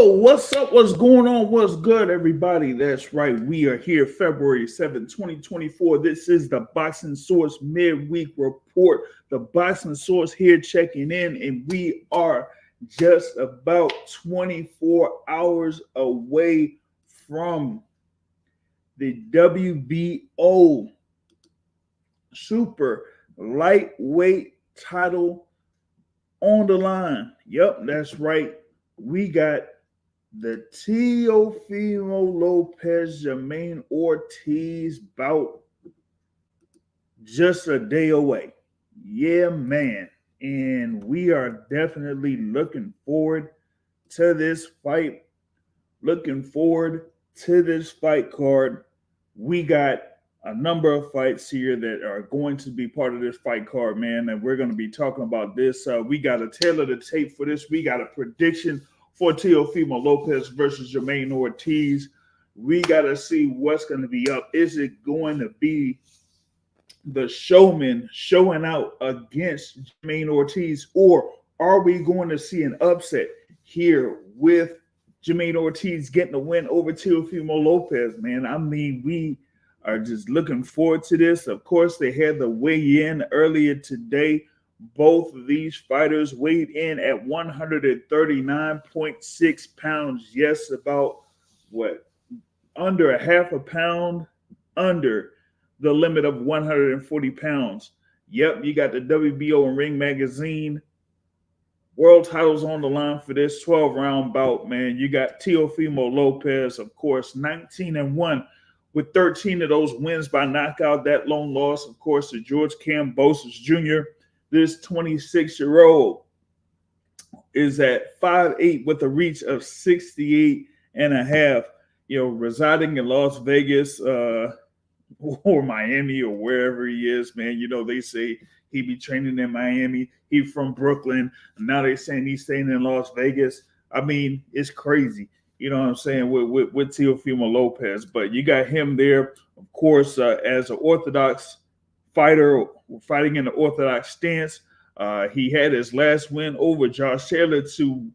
What's up? What's going on? What's good, everybody? That's right. We are here February 7th, 2024. This is the Boxing Source Midweek Report. The Boxing Source here checking in, and we are just about 24 hours away from the WBO Super Lightweight title on the line. Yep, that's right. We got the Teofimo Lopez Jermaine Ortiz bout just a day away. Yeah, man. And we are definitely looking forward to this fight. Looking forward to this fight card. We got a number of fights here that are going to be part of this fight card, man. And we're going to be talking about this. We got a tail of the tape for this. We got a prediction for Teofimo Lopez versus Jermaine Ortiz. We got to see what's going to be up. Is it going to be the showman showing out against Jermaine Ortiz, or are we going to see an upset here with Jermaine Ortiz getting a win over Teofimo Lopez, man? I mean, we are just looking forward to this. Of course, they had the weigh-in earlier today. Both of these fighters weighed in at 139.6 pounds. Yes, about under a half a pound under the limit of 140 pounds. Yep, you got the WBO and Ring Magazine world titles on the line for this 12-round bout, man. You got Teofimo Lopez, of course, 19-1 with 13 of those wins by knockout. That lone loss, of course, to George Kambosos Jr. This 26-year-old is at 5'8" with a reach of 68.5, residing in Las Vegas or Miami or wherever he is, man. They say he be training in Miami. He from Brooklyn. And now they're saying he's staying in Las Vegas. I mean, it's crazy. You know what I'm saying, with Teofimo Lopez. But you got him there, of course, as an Orthodox fighter, fighting in the Orthodox stance. He had his last win over Josh Taylor to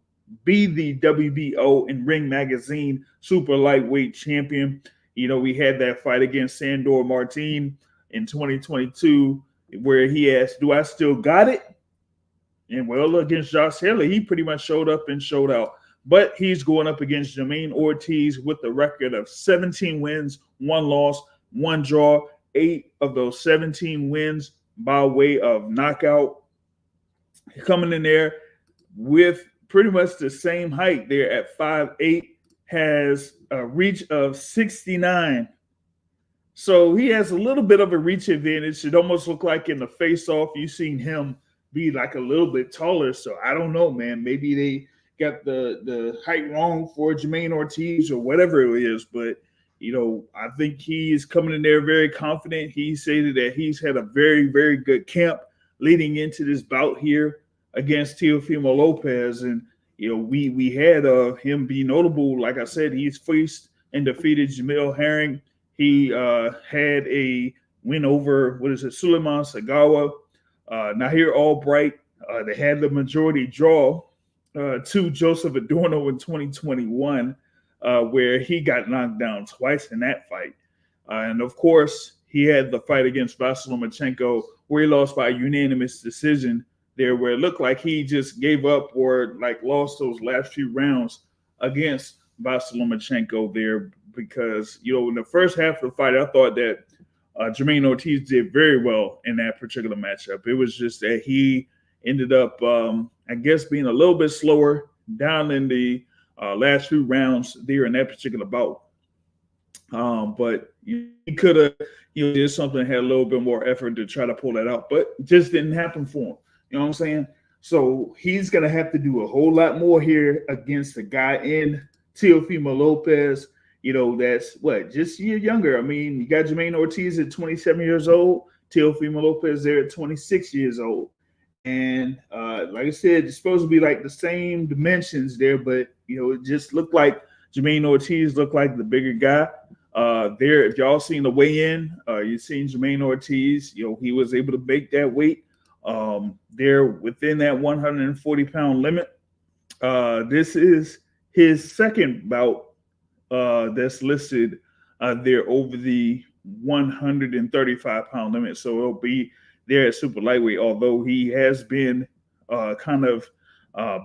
be the WBO and Ring Magazine Super Lightweight Champion. We had that fight against Sandor Martin in 2022 where he asked, do I still got it? And well, against Josh Taylor, he pretty much showed up and showed out. But he's going up against Jermaine Ortiz with a record of 17 wins, 1 loss, 1 draw, 8 of those 17 wins by way of knockout. Coming in there with pretty much the same height there at 5'8", has a reach of 69. So he has a little bit of a reach advantage. It almost looked like in the face-off, you've seen him be like a little bit taller. So I don't know, man. Maybe they got the height wrong for Jermaine Ortiz or whatever it is. But, I think he is coming in there very confident. He stated that he's had a very, very good camp leading into this bout here against Teofimo Lopez. And, we had him be notable. Like I said, he's faced and defeated Jamil Herring. He had a win over, Suleiman Sagawa. Nahir Albright. They had the majority draw to Joseph Adorno in 2021, where he got knocked down twice in that fight. And, of course, he had the fight against Vasily Lomachenko where he lost by a unanimous decision there, where it looked like he just gave up or lost those last few rounds against Vasily Lomachenko there because, in the first half of the fight, I thought that Jermaine Ortiz did very well in that particular matchup. It was just that he ended up, being a little bit slower down in the last few rounds there in that particular bout. But he could have, did something, had a little bit more effort to try to pull that out, but it just didn't happen for him. You know what I'm saying? So he's going to have to do a whole lot more here against the guy in Teofimo Lopez, that's just a year younger. I mean, you got Jermaine Ortiz at 27 years old, Teofimo Lopez there at 26 years old. And like I said, it's supposed to be like the same dimensions there, but, it just looked like Jermaine Ortiz looked like the bigger guy. There, if y'all seen the weigh-in, you've seen Jermaine Ortiz, he was able to make that weight. They're within that 140-pound limit. This is His second bout that's listed there over the 135-pound limit. So it'll be there at super lightweight, although he has been kind of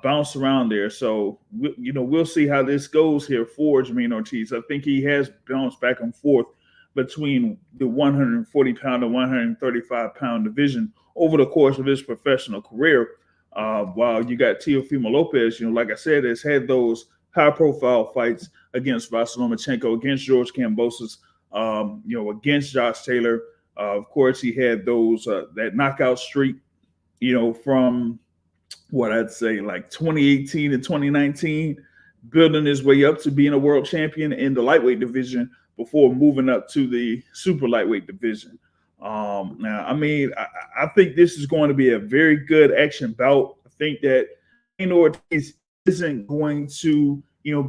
bounced around there. So, we'll see how this goes here for Jermaine Ortiz. I think he has bounced back and forth between the 140-pound and 135-pound division over the course of his professional career. While you got Teofimo Lopez, like I said, has had those high-profile fights against Vasyl Lomachenko, against George Kambosos, against Josh Taylor. Of course, he had those that knockout streak, from what I'd say like 2018 and 2019, building his way up to being a world champion in the lightweight division before moving up to the super lightweight division. Now, I think this is going to be a very good action bout. I think that Ortiz isn't going to,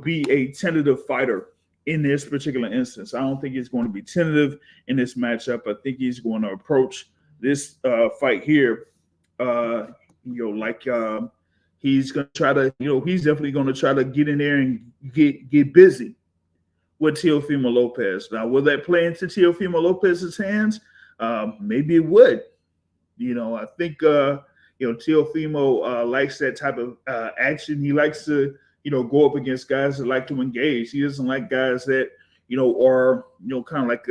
be a tentative fighter in this particular instance. I don't think he's going to be tentative in this matchup. I think he's going to approach this fight here, he's going to try to, he's definitely going to try to get in there and get busy with Teofimo Lopez. Now, will that play into Teofimo Lopez's hands? Maybe it would. I think, Teofimo likes that type of action. He likes to, go up against guys that like to engage. He doesn't like guys that, are, kind of like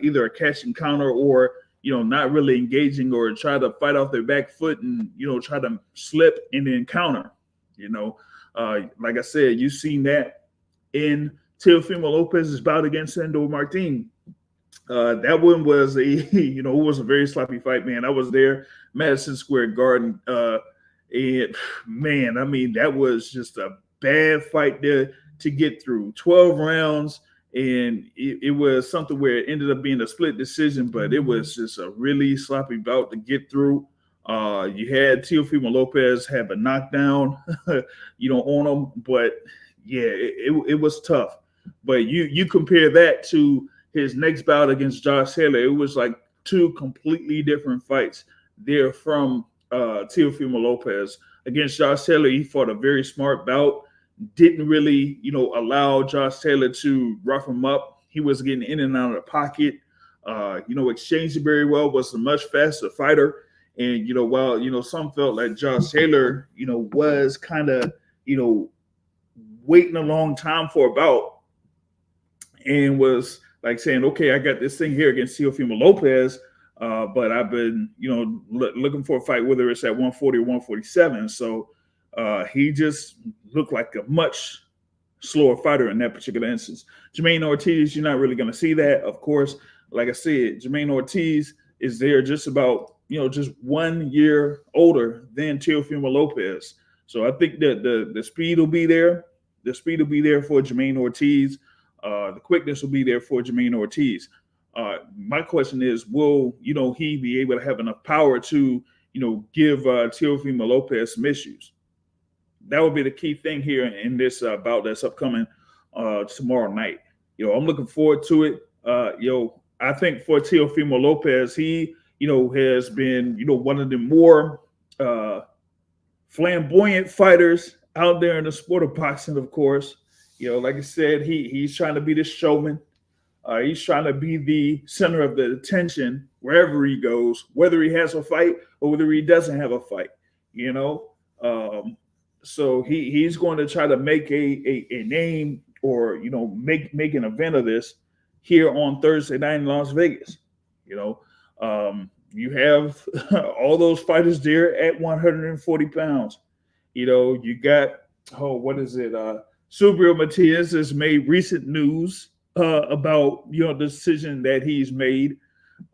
either a catch and counter or, not really engaging or try to fight off their back foot and, try to slip and then counter. Like I said, you've seen that in Teofimo Lopez's bout against Sandor Martin. That one was it was a very sloppy fight, man. I was there, Madison Square Garden. And man, that was just a bad fight there to get through. 12 rounds, and it was something where it ended up being a split decision, but it was just a really sloppy bout to get through. You had Teofimo Lopez have a knockdown, on him, but yeah, it was tough. But you compare that to his next bout against Josh Taylor, it was like two completely different fights there from Teofimo Lopez. Against Josh Taylor, he fought a very smart bout, didn't really, allow Josh Taylor to rough him up. He was getting in and out of the pocket, exchanged very well, was a much faster fighter. And, while, some felt like Josh Taylor, was kind of, waiting a long time for a bout and was like saying, okay, I got this thing here against Teofimo Lopez, but I've been, looking for a fight, whether it's at 140 or 147. So he just looked like a much slower fighter in that particular instance. Jermaine Ortiz, you're not really going to see that. Of course, like I said, Jermaine Ortiz is there just about, just 1 year older than Teofimo Lopez. So I think that the speed will be there. The speed will be there for Jermaine Ortiz. The quickness will be there for Jermaine Ortiz. My question is, will, he be able to have enough power to, give Teofimo Lopez some issues? That would be the key thing here in this bout that's upcoming tomorrow night. I'm looking forward to it. I think for Teofimo Lopez, he, has been, one of the more flamboyant fighters out there in the sport of boxing, of course. Like I said, he's trying to be the showman. He's trying to be the center of the attention wherever he goes, whether he has a fight or whether he doesn't have a fight, So he's going to try to make a name or, make an event of this here on Thursday night in Las Vegas. You have all those fighters there at 140 pounds. You got, Subriel Matias has made recent news about, the decision that he's made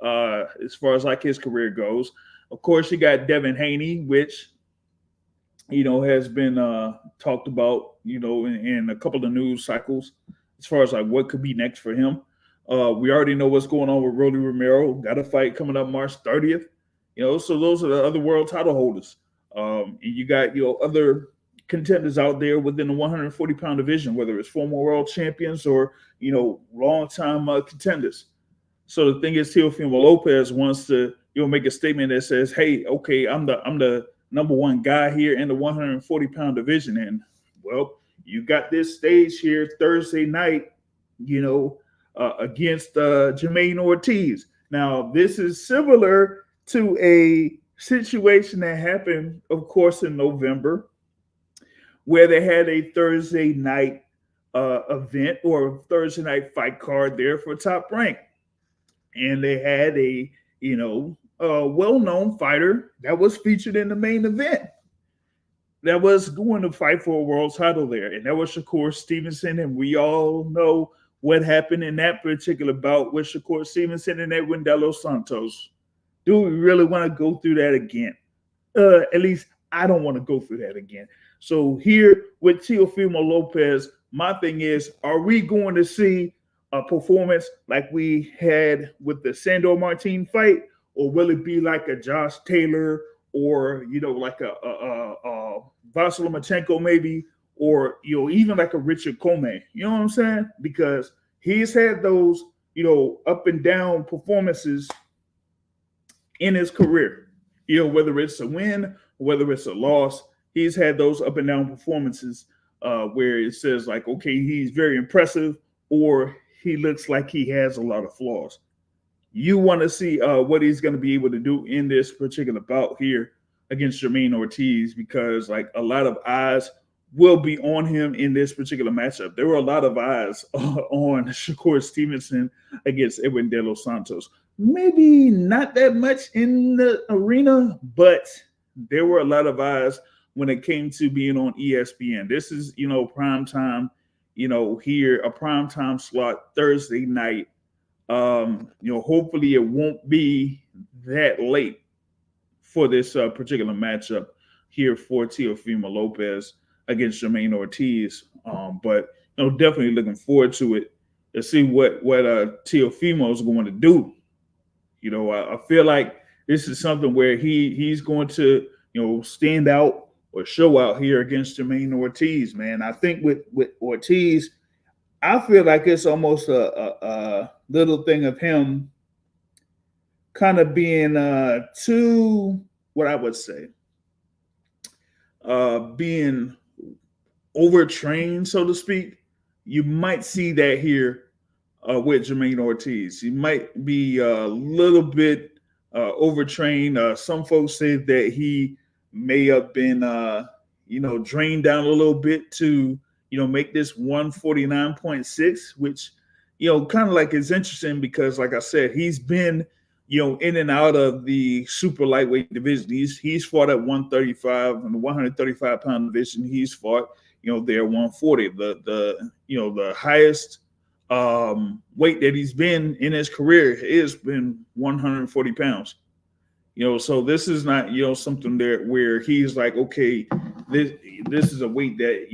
as far as like his career goes. Of course, you got Devin Haney, which, has been talked about, in a couple of news cycles as far as like what could be next for him. We already know what's going on with Rolly Romero. Got a fight coming up March 30th. So those are the other world title holders. And you got, other contenders out there within the 140-pound division, whether it's former world champions or, long-time contenders. So the thing is, Teofimo Lopez wants to, make a statement that says, hey, okay, I'm the number one guy here in the 140-pound division. And, well, you got this stage here Thursday night, against Jermaine Ortiz. Now, this is similar to a situation that happened, of course, in November, where they had a Thursday night event or Thursday night fight card there for Top Rank. And they had a well-known fighter that was featured in the main event that was going to fight for a world title there. And that was Shakur Stevenson. And we all know what happened in that particular bout with Shakur Stevenson and Edwin De Los Santos. Do we really want to go through that again? At least I don't want to go through that again. So here with Teofimo Lopez, my thing is, are we going to see a performance like we had with the Sandor Martin fight, or will it be like a Josh Taylor, or like a Vasily Lomachenko maybe, or even like a Richard Coleman? You know what I'm saying? Because he's had those up and down performances in his career. Whether it's a win, whether it's a loss, he's had those up and down performances where it says like, okay, he's very impressive, or he looks like he has a lot of flaws. You want to see what he's going to be able to do in this particular bout here against Jermaine Ortiz, because like a lot of eyes will be on him in this particular matchup. There were a lot of eyes on Shakur Stevenson against Edwin De Los Santos. Maybe not that much in the arena, but there were a lot of eyes when it came to being on ESPN. This is, prime time, here, a prime time slot Thursday night. Hopefully it won't be that late for this particular matchup here for Teofimo Lopez against Jermaine Ortiz. But definitely looking forward to it to see what Teofimo is going to do. I feel like this is something where he's going to stand out or show out here against Jermaine Ortiz, man. I think with Ortiz, I feel like it's almost a little thing of him kind of being too, what I would say, being overtrained, so to speak. You might see that here with Jermaine Ortiz. He might be a little bit overtrained. Some folks say that he may have been, drained down a little bit to, make this 149.6, which, kind of like is interesting because, like I said, he's been, in and out of the super lightweight division. He's fought at 135 and the 135 pound division. He's fought, there 140. The highest weight that he's been in his career has been 140 pounds. So this is not, something there where he's like, okay, this is a weight that,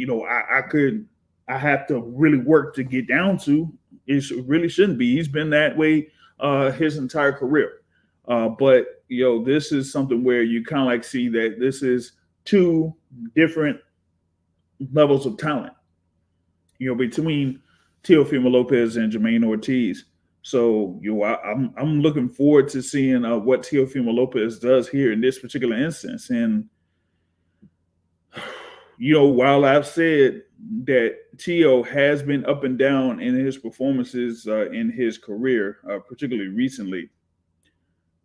I have to really work to get down to. It really shouldn't be. He's been that way his entire career. But, this is something where you kind of like see that this is two different levels of talent, between Teofimo Lopez and Jermaine Ortiz. So, I'm looking forward to seeing what Teofimo Lopez does here in this particular instance. And, while I've said that Teo has been up and down in his performances in his career, particularly recently,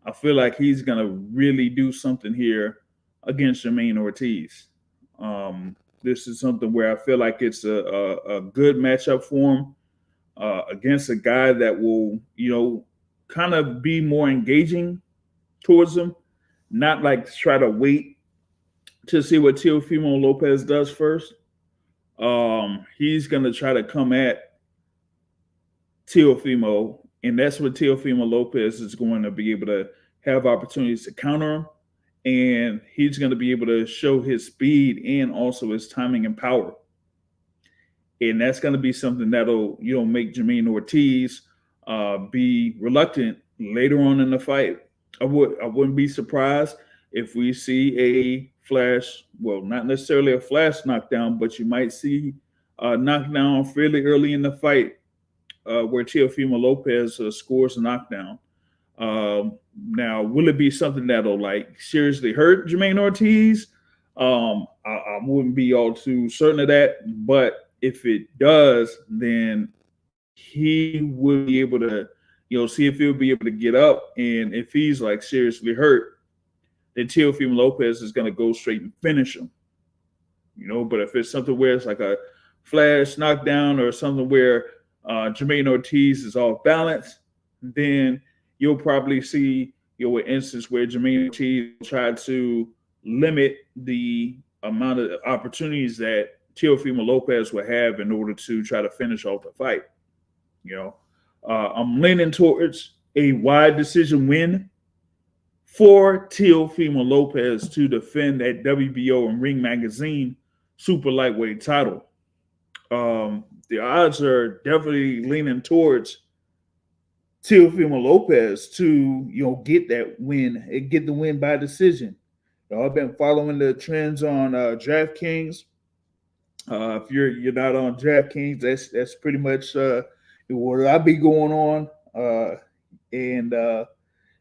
I feel like he's going to really do something here against Jermaine Ortiz. This is something where I feel like it's a good matchup for him. Against a guy that will, kind of be more engaging towards him, not like try to wait to see what Teofimo Lopez does first. He's going to try to come at Teofimo, and that's what Teofimo Lopez is going to be able to have opportunities to counter him, and he's going to be able to show his speed and also his timing and power. And that's going to be something that'll, make Jermaine Ortiz be reluctant later on in the fight. I wouldn't be surprised if we see a flash, well, not necessarily a flash knockdown, but you might see a knockdown fairly early in the fight where Teofimo Lopez scores a knockdown. Now, will it be something that'll like seriously hurt Jermaine Ortiz? I wouldn't be all too certain of that, but if it does, then he would be able to, see if he'll be able to get up. And if he's like seriously hurt, then Teofimo Lopez is going to go straight and finish him. But if it's something where it's like a flash knockdown or something where Jermaine Ortiz is off balance, then you'll probably see an instance where Jermaine Ortiz tried to limit the amount of opportunities that Teofimo Lopez would have in order to try to finish off the fight. I'm leaning towards a wide decision win for Teofimo Lopez to defend that WBO and Ring Magazine super lightweight title. The odds are definitely leaning towards Teofimo Lopez to get that win and get the win by decision. I've been following the trends on DraftKings. If you're not on DraftKings, that's pretty much what I be going on, and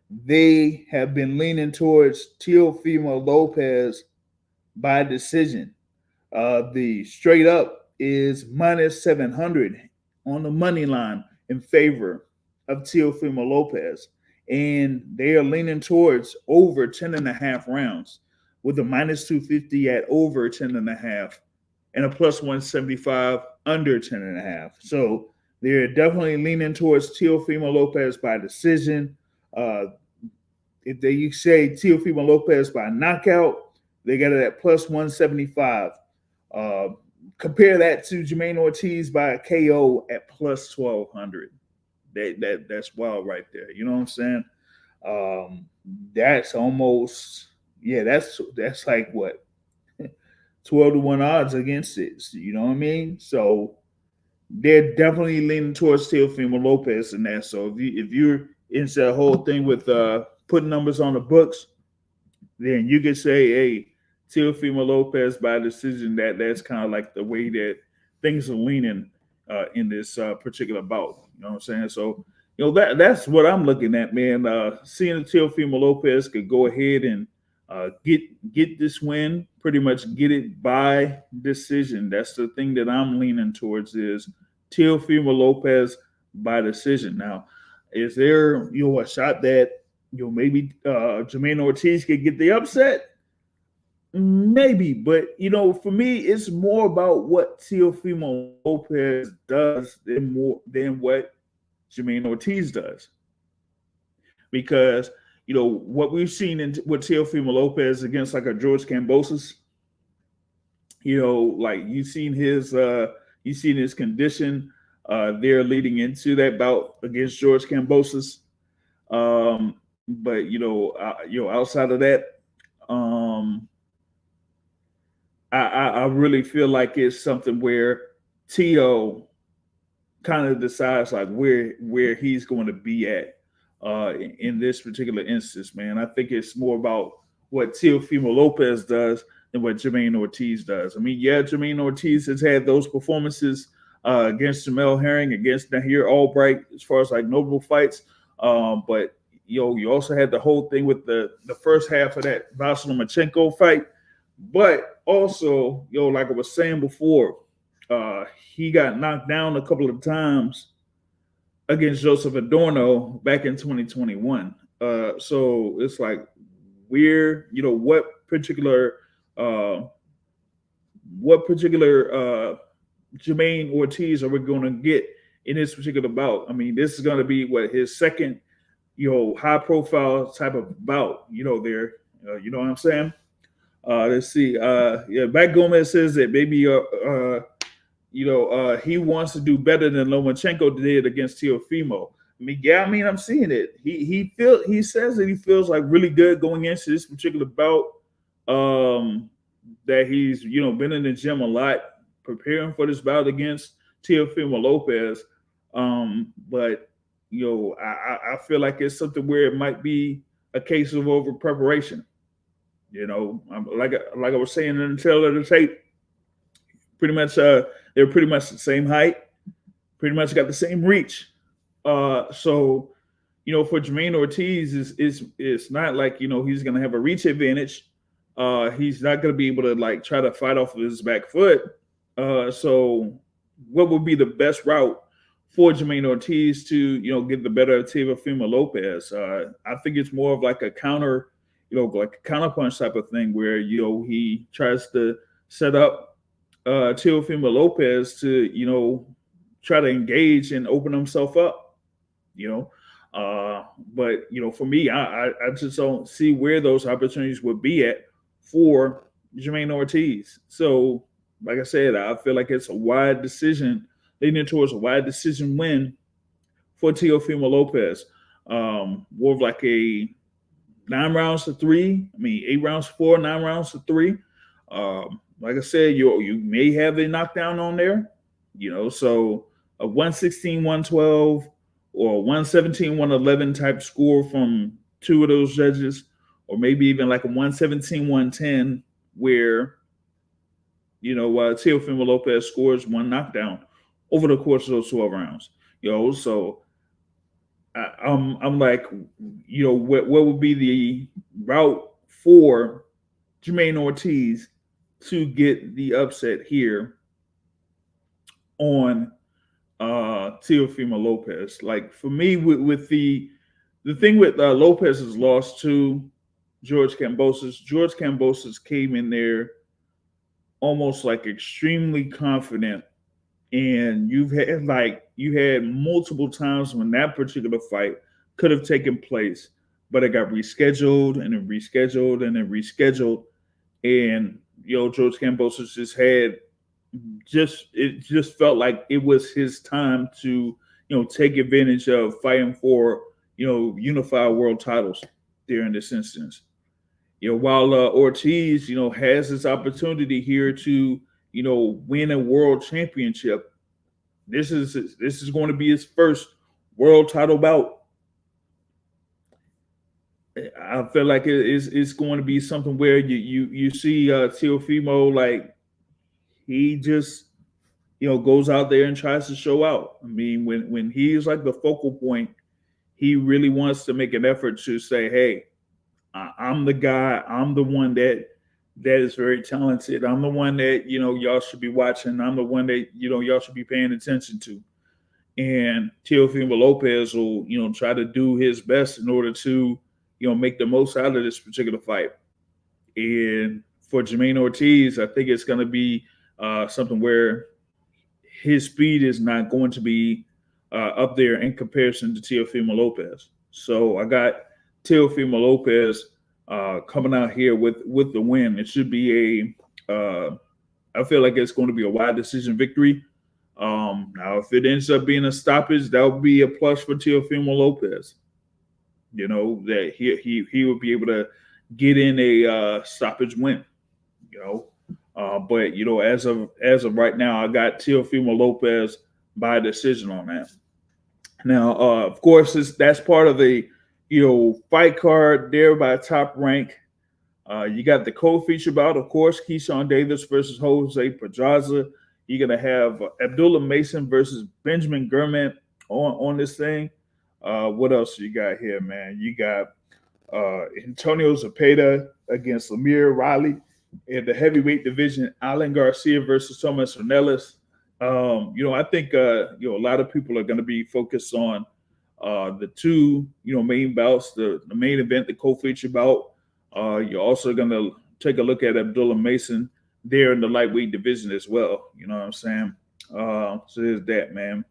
they have been leaning towards Teofimo Lopez by decision. The straight up is minus 700 on the money line in favor of Teofimo Lopez. And they are leaning towards over 10.5 rounds with a minus 250 at over 10.5 and a plus 175 under 10.5. So they're definitely leaning towards Teofimo Lopez by decision. If you say Teofimo Lopez by knockout, they got it at plus 175. Compare that to Jermaine Ortiz by KO at plus 1,200. That's wild right there. You know what I'm saying? That's almost that's like what 12-1 odds against it. You know what I mean? So they're definitely leaning towards Teofimo Lopez in that. So if you're into the whole thing with putting numbers on the books, then you could say, hey, Teofimo Lopez by decision. That's kind of like the way that things are leaning in this particular bout. You know what I'm saying? So that's what I'm looking at, man. Seeing Teofimo Lopez could go ahead and get this win, pretty much get it by decision. That's the thing that I'm leaning towards is Teofimo Lopez by decision. Now, is there a shot that maybe Jermaine Ortiz could get the upset? Maybe, but for me, it's more about what Teofimo Lopez does than what Jermaine Ortiz does. Because what we've seen with Teofimo Lopez against like a George Kambosos, like you've seen his condition there leading into that bout against George Kambosos. But outside of that, I really feel like it's something where Teo kind of decides like where he's going to be at in this particular instance, man. I think it's more about what Teofimo Lopez does than what Jermaine Ortiz does. I mean, yeah, Jermaine Ortiz has had those performances against Jamel Herring, against Nahir Albright, as far as like notable fights. But you also had the whole thing with the first half of that Vasily Lomachenko fight. But also, like I was saying before, he got knocked down a couple of times against Joseph Adorno back in 2021. So it's like what particular Jermaine Ortiz are we going to get in this particular bout? I mean, this is going to be his second, high profile type of bout, there. You know what I'm saying? Let's see. Matt Gomez says that maybe he wants to do better than Lomachenko did against Teofimo. I'm seeing it. He says that he feels like really good going into this particular bout. That he's been in the gym a lot, preparing for this bout against Teofimo Lopez. But I feel like it's something where it might be a case of over preparation. Like I was saying in the tail of the tape, pretty much they're pretty much the same height, pretty much got the same reach. So for Jermaine Ortiz, it's not like he's going to have a reach advantage He's not going to be able to like try to fight off of his back foot. So, what would be the best route for Jermaine Ortiz to get the better of Teofimo Lopez? I think it's more of like a counter, like a counterpunch type of thing where he tries to set up Teofimo Lopez to try to engage and open himself up. But for me, I just don't see where those opportunities would be at for Jermaine Ortiz. So, like I said, I feel like it's a wide decision, leaning towards a wide decision win for Teofimo Lopez. More of like a 9 rounds to 3. I mean, 8 rounds to 4, 9 rounds to 3. Like I said, you may have a knockdown on there, so a 116, 112 or 117, 111 type score from 2 of those judges, or maybe even like a 117, 110 where Teofimo Lopez scores 1 knockdown over the course of those 12 rounds. So I'm like, what would be the route for Jermaine Ortiz to get the upset here on Teofimo Lopez? Like for me, with the thing with Lopez's loss to George Kambosos came in there almost like extremely confident, and you had multiple times when that particular fight could have taken place, but it got rescheduled and then rescheduled and then rescheduled, and George Kambosos just felt like it was his time to take advantage of fighting for unified world titles during this instance. While Ortiz, has this opportunity here to, win a world championship, this is going to be his first world title bout. I feel like it's going to be something where you see Teofimo, like he just goes out there and tries to show out. I mean, when he's like the focal point, he really wants to make an effort to say, hey, I'm the guy. I'm the one that is very talented. I'm the one that y'all should be watching. I'm the one that y'all should be paying attention to. And Teofimo Lopez will try to do his best in order to make the most out of this particular fight. And for Jermaine Ortiz, I think it's going to be something where his speed is not going to be up there in comparison to Teofimo Lopez. So I got Teofimo Lopez coming out here with the win. It should be I feel like it's going to be a wide decision victory. Now, if it ends up being a stoppage, that would be a plus for Teofimo Lopez. That he would be able to get in a stoppage win. But as of right now, I got Teofimo Lopez by decision on that. Now, of course, that's part of the fight card there by Top Rank. You got the co-feature bout, of course, Keyshawn Davis versus Jose Pedraza. You're gonna have Abdullah Mason versus Benjamin Gurman on this thing. What else you got here, man? You got Antonio Zepeda against Lamir Riley in the heavyweight division. Alan Garcia versus Thomas Ornelas. I think a lot of people are going to be focused on the 2 main bouts, the main event, the co-feature bout. You're also going to take a look at Abdullah Mason there in the lightweight division as well. You know what I'm saying? So there's that, man.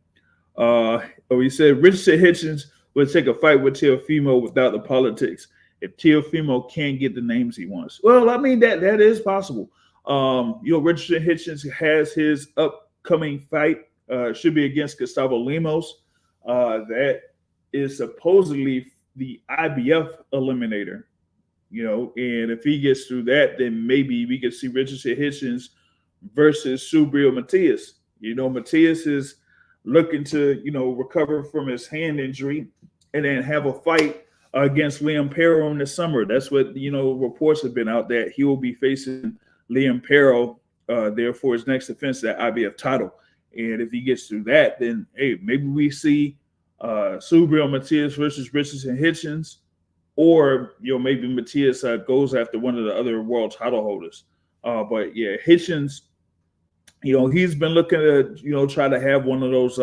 We said Richard Hitchens would take a fight with Teofimo without the politics if Teofimo can't get the names he wants. Well, I mean, that is possible. Richard Hitchens has his upcoming fight, should be against Gustavo Lemos. That is supposedly the IBF eliminator. And if he gets through that, then maybe we could see Richard Hitchens versus Subriel Matias. Matias is looking to, recover from his hand injury and then have a fight against Liam Perro in the summer. That's what, reports have been out that he will be facing Liam Perro there for his next defense, that IBF title. And if he gets through that, then, hey, maybe we see Subriel Matias versus Richardson Hitchens or maybe Matias goes after one of the other world title holders. But yeah, Hitchens, he's been looking to try to have one of those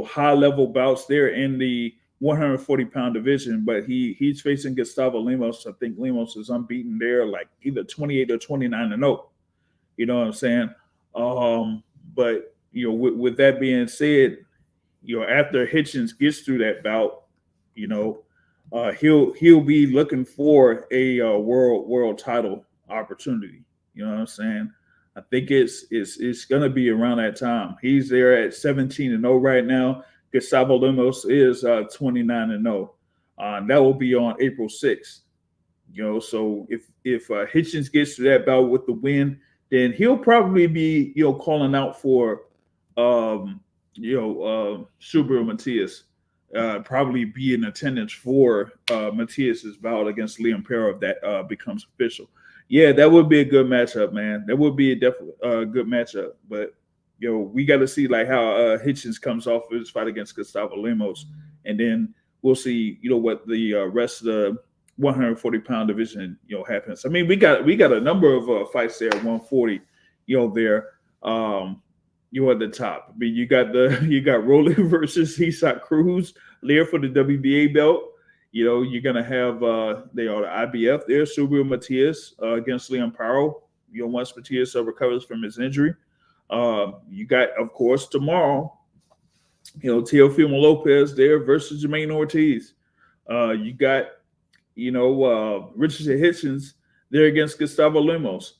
high level bouts there in the 140-pound division, but he's facing Gustavo Lemos. I think Lemos is unbeaten there, like either 28 or 29-0. You know what I'm saying? But with that being said, after Hitchens gets through that bout, he'll be looking for a world title opportunity. You know what I'm saying? I think it's gonna be around that time. He's there at 17-0 right now. Gustavo Lemos is 29-0. That will be on April 6th. So if Hitchens gets to that bout with the win, then he'll probably be calling out for Subriel Matias. Probably be in attendance for Matias's bout against Liam Pero if that becomes official. Yeah, that would be a good matchup, man. That would be a definitely good matchup. But we got to see like how Hitchens comes off his fight against Gustavo Lemos, and then we'll see what the rest of the 140-pound division happens. I mean, we got a number of fights there at 140. There. At the top. I mean, you got Rolly versus Isak Cruz there for the WBA belt. You're gonna have the IBF there, Subriel Matias against Liam Paro. Once Matias recovers from his injury. You got, of course, tomorrow, Teofimo Lopez there versus Jermaine Ortiz. You got, Richard Hitchens there against Gustavo Lemos.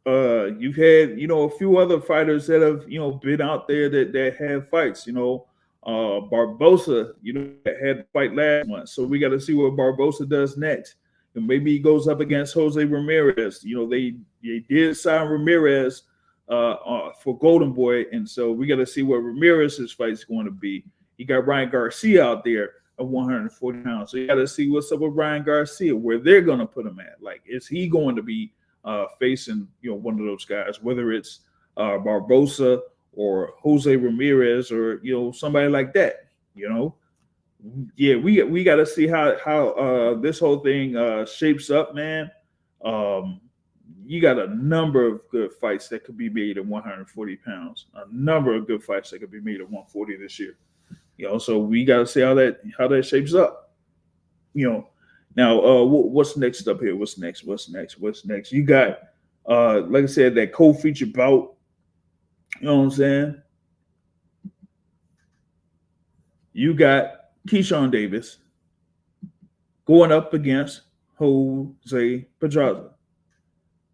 You've had, a few other fighters that have, been out there that have fights. Barbosa, had a fight last month, so we got to see what Barbosa does next. And maybe he goes up against Jose Ramirez. They did sign Ramirez for Golden Boy, and so we got to see what Ramirez's fight is going to be. You got Ryan Garcia out there at 140 pounds, so you got to see what's up with Ryan Garcia, where they're going to put him at. Like, is he going to be facing one of those guys, whether it's Barbosa or Jose Ramirez or somebody like that? Yeah, we got to see how this whole thing shapes up, man. You got a number of good fights that could be made at 140 pounds. A number of good fights that could be made at 140 this year. So we got to see how that shapes up. Now, what's next up here? What's next? You got, like I said, that co-feature bout. You know what I'm saying? You got Keyshawn Davis going up against Jose Pedraza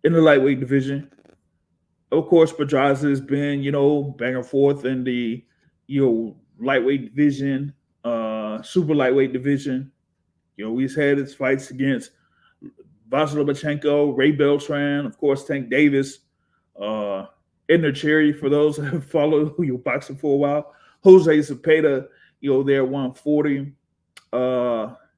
in the lightweight division. Of course, Pedraza has been, back and forth in the, lightweight division, super lightweight division. He's had his fights against Vasily Lomachenko, Ray Beltran, of course, Tank Davis, Edner Cherry, for those that have followed boxing for a while. Jose Zepeda, there at 140.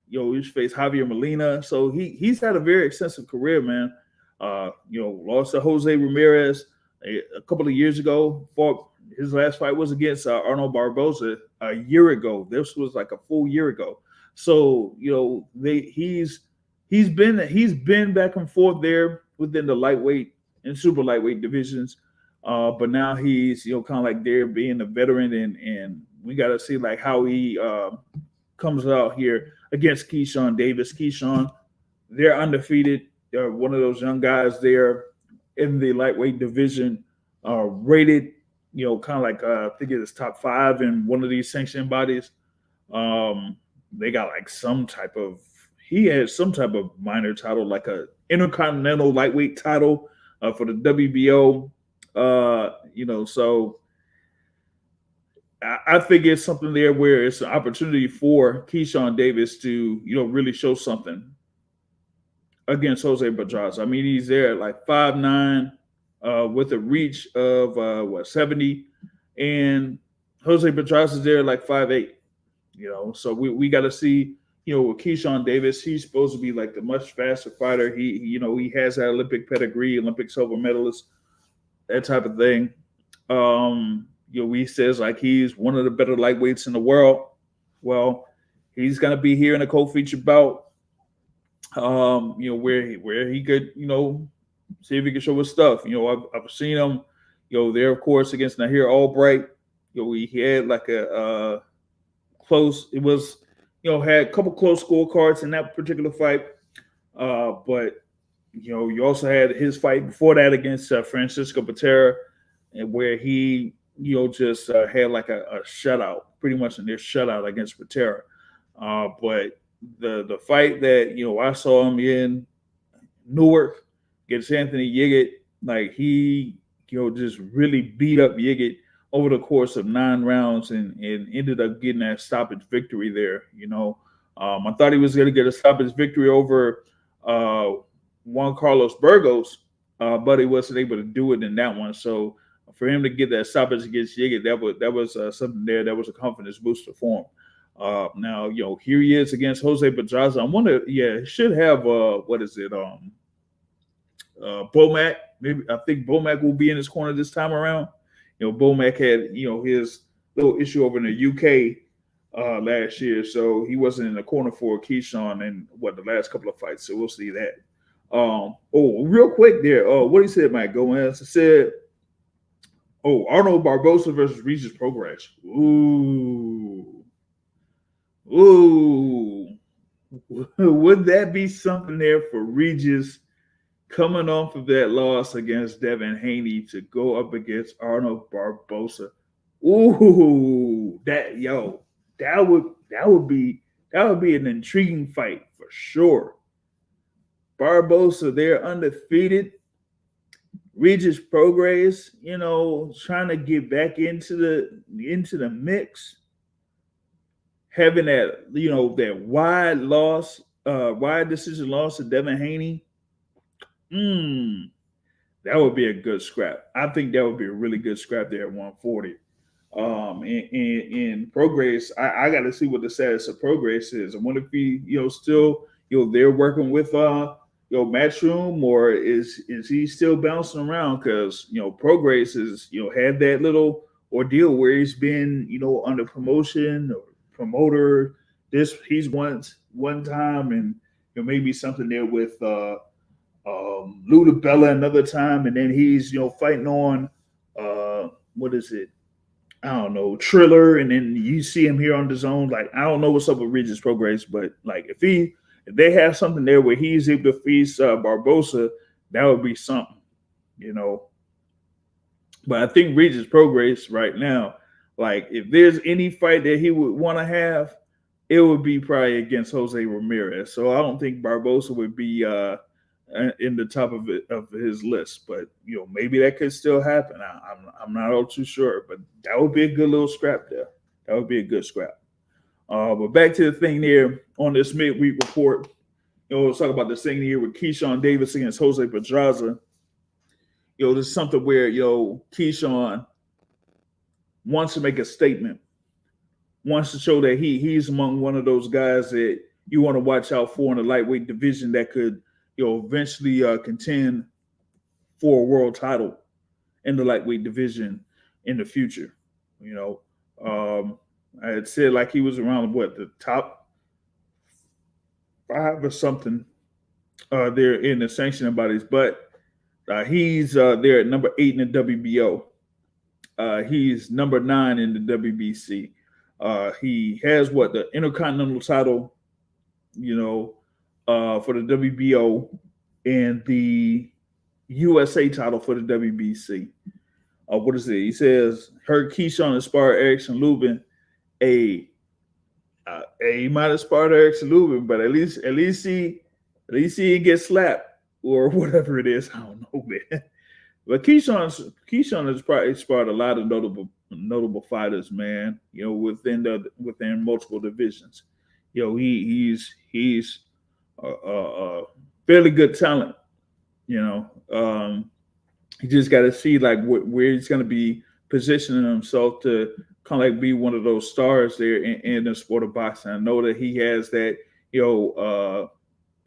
He's faced Javier Molina. So he's had a very extensive career, man. Lost to Jose Ramirez a couple of years ago. Fought, his last fight was against Arnold Barboza a year ago. This was like a full year ago. So he's been back and forth there within the lightweight and super lightweight divisions, but now he's kind of like there being a veteran, and we got to see like how he comes out here against Keyshawn Davis. Keyshawn, they're undefeated. They're one of those young guys there in the lightweight division, rated kind of like I think it is top 5 in one of these sanctioning bodies. They got like he has some type of minor title, like a intercontinental lightweight title for the WBO. So I think it's something there where it's an opportunity for Keyshawn Davis to, really show something against Jose Pedraza. I mean, he's there at like 5'9", with a reach of 70, and Jose Pedraza is there at like 5'8". So we got to see, with Keyshawn Davis, he's supposed to be like the much faster fighter. He has that Olympic pedigree, Olympic silver medalist, that type of thing. He says like he's one of the better lightweights in the world. Well, he's going to be here in a co-feature bout where he could, see if he could show his stuff. I've seen him, there of course against Nahir Albright. He had like a close. It was, had a couple close scorecards in that particular fight. But you also had his fight before that against Francisco Patera, and where he, just had like a shutout, pretty much in their shutout against Patera. But the fight that I saw him in Newark against Anthony Yiggett, like he just really beat up Yiggett over the course of 9 rounds and ended up getting that stoppage victory there. I thought he was going to get a stoppage victory over Juan Carlos Burgos, but he wasn't able to do it in that one. So for him to get that stoppage against Yiggett, that was something there. That was a confidence booster for him. Now, here he is against Jose Pedraza. I wonder, he should have what is it? Bomac. Maybe I think Bomac will be in his corner this time around. Bomac had his little issue over in the UK last year, so he wasn't in the corner for Keyshawn in the last couple of fights. So we'll see that. Real quick there. What he said, Mike Gomez. He said, Arnold Barbosa versus Regis Prograis. Ooh. Would that be something there for Regis coming off of that loss against Devin Haney to go up against Arnold Barbosa? Ooh, that would be an intriguing fight for sure. Barbosa, they're undefeated. Regis Prograis, trying to get back into the mix, having that that wide decision loss to Devin Haney. That would be a good scrap. I think that would be a really good scrap there at 140. In Prograis, I got to see what the status of Prograis is. I wonder if he, still, they're working with Matchroom, or is he still bouncing around? Because Prograis has had that little ordeal where he's been under promotion or promoter. He's one time, and maybe something there with Luda Bella another time, and then he's fighting on what is it? I don't know, Triller, and then you see him here on the zone. Like, I don't know what's up with Regis Prograis, but like if they have something there where he's able to feast Barbosa, that would be something, But I think Regis Prograis right now, like if there's any fight that he would want to have, it would be probably against Jose Ramirez. So I don't think Barbosa would be in the top of his list, but maybe that could still happen. I'm not all too sure, but that would be a good little scrap there. That would be a good scrap. But back to the thing there on this midweek report. Let's talk about this thing here with Keyshawn Davis against Jose Pedraza. There's something where Keyshawn wants to make a statement, wants to show that he's among one of those guys that you want to watch out for in the lightweight division that could eventually contend for a world title in the lightweight division in the future. I had said like he was around the top 5 or something there in the sanctioning bodies, but he's there at number 8 in the WBO. He's number 9 in the WBC. He has the Intercontinental title, for the WBO, and the USA title for the WBC. What is it? He says, heard Keyshawn inspired Erickson Lubin. He might have inspired Erickson Lubin, but at least he didn't get slapped or whatever it is. I don't know, man. But Keyshawn has probably inspired a lot of notable fighters, man. Within multiple divisions. He's a fairly good talent. He just got to see like where he's going to be positioning himself to kind of like be one of those stars there in the sport of boxing. I know that he has that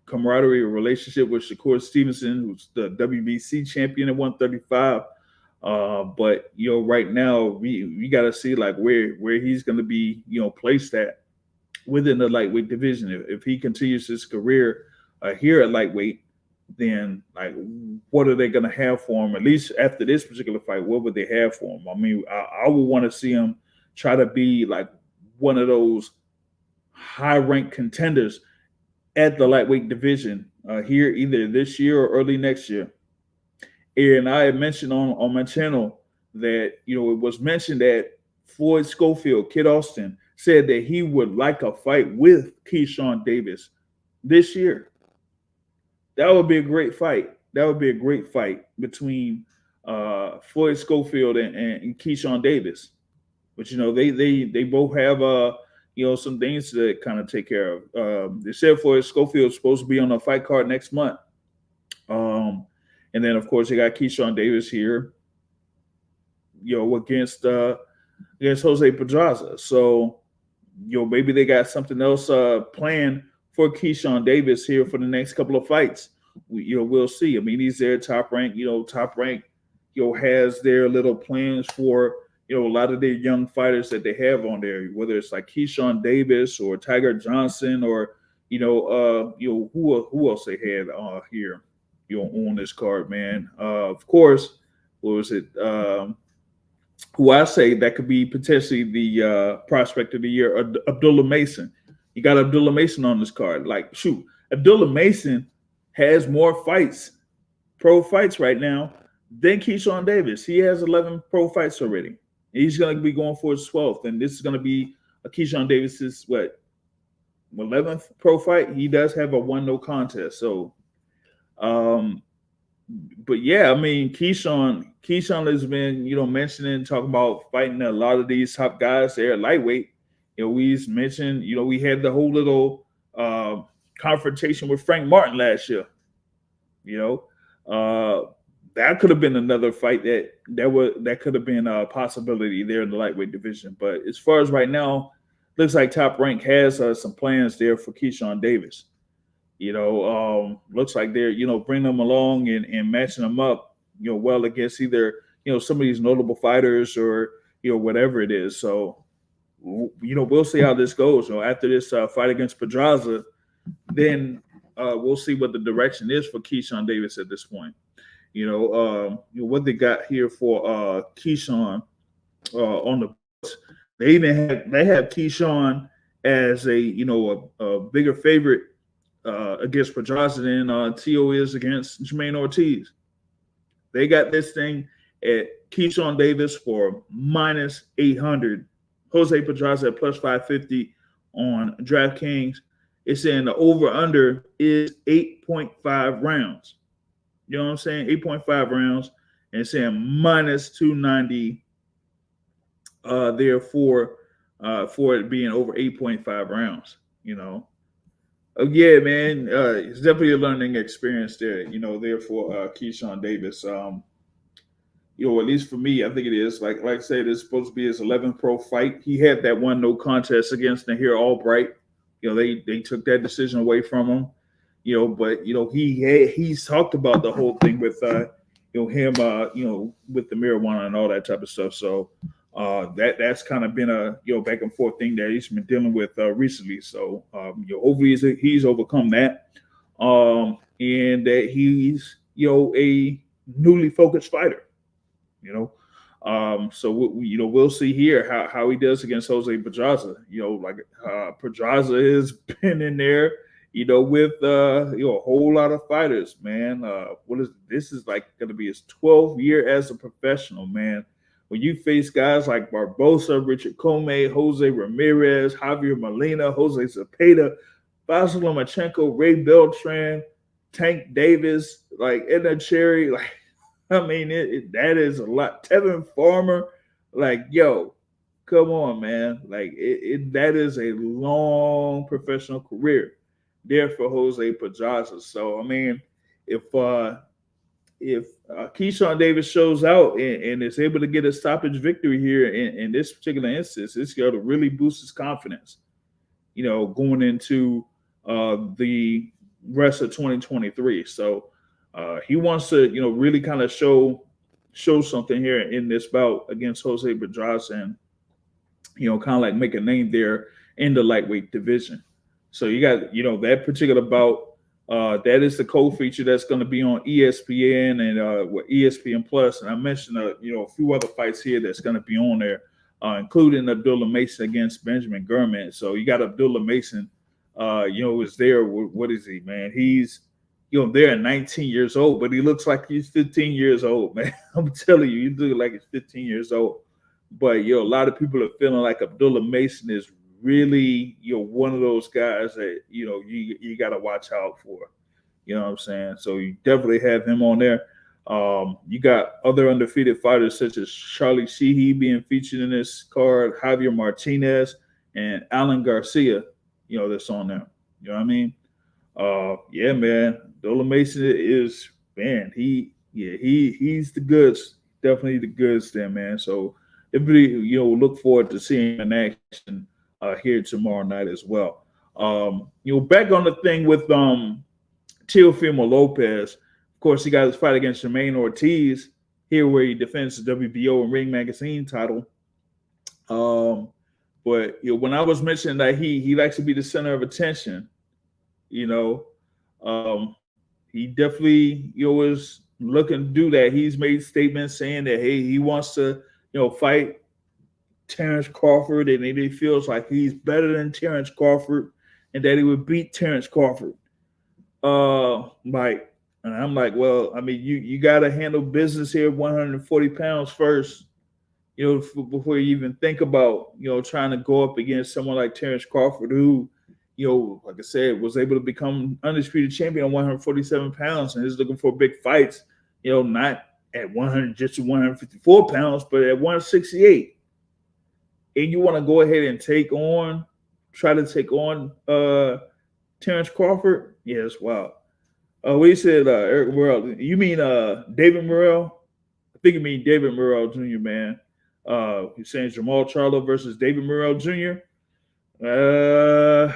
camaraderie or relationship with Shakur Stevenson, who's the WBC champion at 135. But right now we got to see like where he's going to be placed at within the lightweight division. If he continues his career here at lightweight, then like what are they going to have for him? At least after this particular fight, what would they have for him? I mean, I would want to see him try to be like one of those high ranked contenders at the lightweight division here either this year or early next year. And I had mentioned on my channel that, it was mentioned that Floyd Schofield, Kid Austin, said that he would like a fight with Keyshawn Davis this year. That would be a great fight. That would be a great fight between Floyd Schofield and Keyshawn Davis. But they both have some things to kind of take care of. They said Floyd Schofield is supposed to be on the fight card next month. And then of course they got Keyshawn Davis here, against Jose Pedraza. So, maybe they got something else planned for Keyshawn Davis here for the next couple of fights. We'll see. I mean, he's there, Top Rank. Top Rank, has their little plans for a lot of their young fighters that they have on there, whether it's like Keyshawn Davis or Tiger Johnson or who else they had here, on this card, man. Of course, what was it? Who I say that could be potentially the prospect of the year, Abdullah Mason. You got Abdullah Mason on this card. Like, shoot, Abdullah Mason has more fights, pro fights right now than Keyshawn Davis. He has 11 pro fights already. He's going to be going for his 12th, and this is going to be Keyshawn Davis's 11th pro fight. He does have a 1 no contest. So, but yeah, I mean, Keyshawn has been, mentioning, talking about fighting a lot of these top guys there at lightweight. We mentioned, we had the whole little confrontation with Frank Martin last year. That could have been another fight that could have been a possibility there in the lightweight division. But as far as right now, looks like Top Rank has some plans there for Keyshawn Davis. Looks like they're, bringing them along and matching them up, well against either, some of these notable fighters or, whatever it is. So, we'll see how this goes. After this fight against Pedraza, then we'll see what the direction is for Keyshawn Davis at this point. What they got here for Keyshawn on the books. They have Keyshawn as a bigger favorite against Pedraza than Tio is against Jermaine Ortiz. They got this thing at Keyshawn Davis for minus 800. Jose Pedraza at plus 550 on DraftKings. It's saying the over-under is 8.5 rounds. You know what I'm saying? 8.5 rounds. And it's saying minus 290 there for it being over 8.5 rounds, Yeah, man, it's definitely a learning experience there, there for Keyshawn Davis. At least for me, I think it is. Like I said, it's supposed to be his 11th pro fight. He had that 1 no contest against Nahir Albright. They took that decision away from him. But he's talked about the whole thing with him with the marijuana and all that type of stuff. So that's kind of been a back and forth thing that he's been dealing with recently. So hopefully he's overcome that, and that he's a newly focused fighter. So we'll see here how he does against Jose Pedraza. Pedraza has been in there, with a whole lot of fighters, man. This is like going to be his 12th year as a professional, man. When you face guys like Barbosa, Richard Comey, Jose Ramirez, Javier Molina, Jose Zepeda, Vasyl Lomachenko, Ray Beltran, Tank Davis, like Edna Cherry, like, I mean, that is a lot. Tevin Farmer, like, yo, come on, man. Like, that is a long professional career there for Jose Pedraza. So, I mean, if Keyshawn Davis shows out and is able to get a stoppage victory here in this particular instance, it's going to really boost his confidence, going into the rest of 2023. So, he wants to, really kind of show something here in this bout against Jose Pedraza and, kind of like make a name there in the lightweight division. So you got, that particular bout That is the co-feature that's going to be on ESPN and with ESPN Plus. And I mentioned, a few other fights here that's going to be on there, including Abdullah Mason against Benjamin Gurman. So you got Abdullah Mason, is there. What is he, man? He's, there at 19 years old, but he looks like he's 15 years old, man. I'm telling you, he looks like he's 15 years old. But, a lot of people are feeling like Abdullah Mason is really, one of those guys that, you got to watch out for. You know what I'm saying? So you definitely have him on there. You got other undefeated fighters such as Charlie Sheehy being featured in this card, Javier Martinez, and Alan Garcia, that's on there. You know what I mean? Yeah, man. Abdullah Mason is, man, he's the goods. Definitely the goods there, man. So everybody, look forward to seeing him in action here tomorrow night as well. Back on the thing with Teofimo Lopez. Of course, he got his fight against Jermaine Ortiz here, where he defends the WBO and Ring Magazine title. But when I was mentioning that he likes to be the center of attention, he definitely was looking to do that. He's made statements saying that, hey, he wants to fight Terence Crawford, and he feels like he's better than Terence Crawford, and that he would beat Terence Crawford. And I'm like, well, I mean, you got to handle business here, 140 pounds first, before you even think about, trying to go up against someone like Terence Crawford, who, like I said, was able to become undisputed champion on 147 pounds and is looking for big fights, not at 154 pounds, but at 168. And you want to go ahead and try to take on Terence Crawford? Yes, wow. What you said, Eric Morrell? You mean David Morrell? I think you mean David Morrell Jr., man. You're saying Jamal Charlo versus David Morrell Jr.? I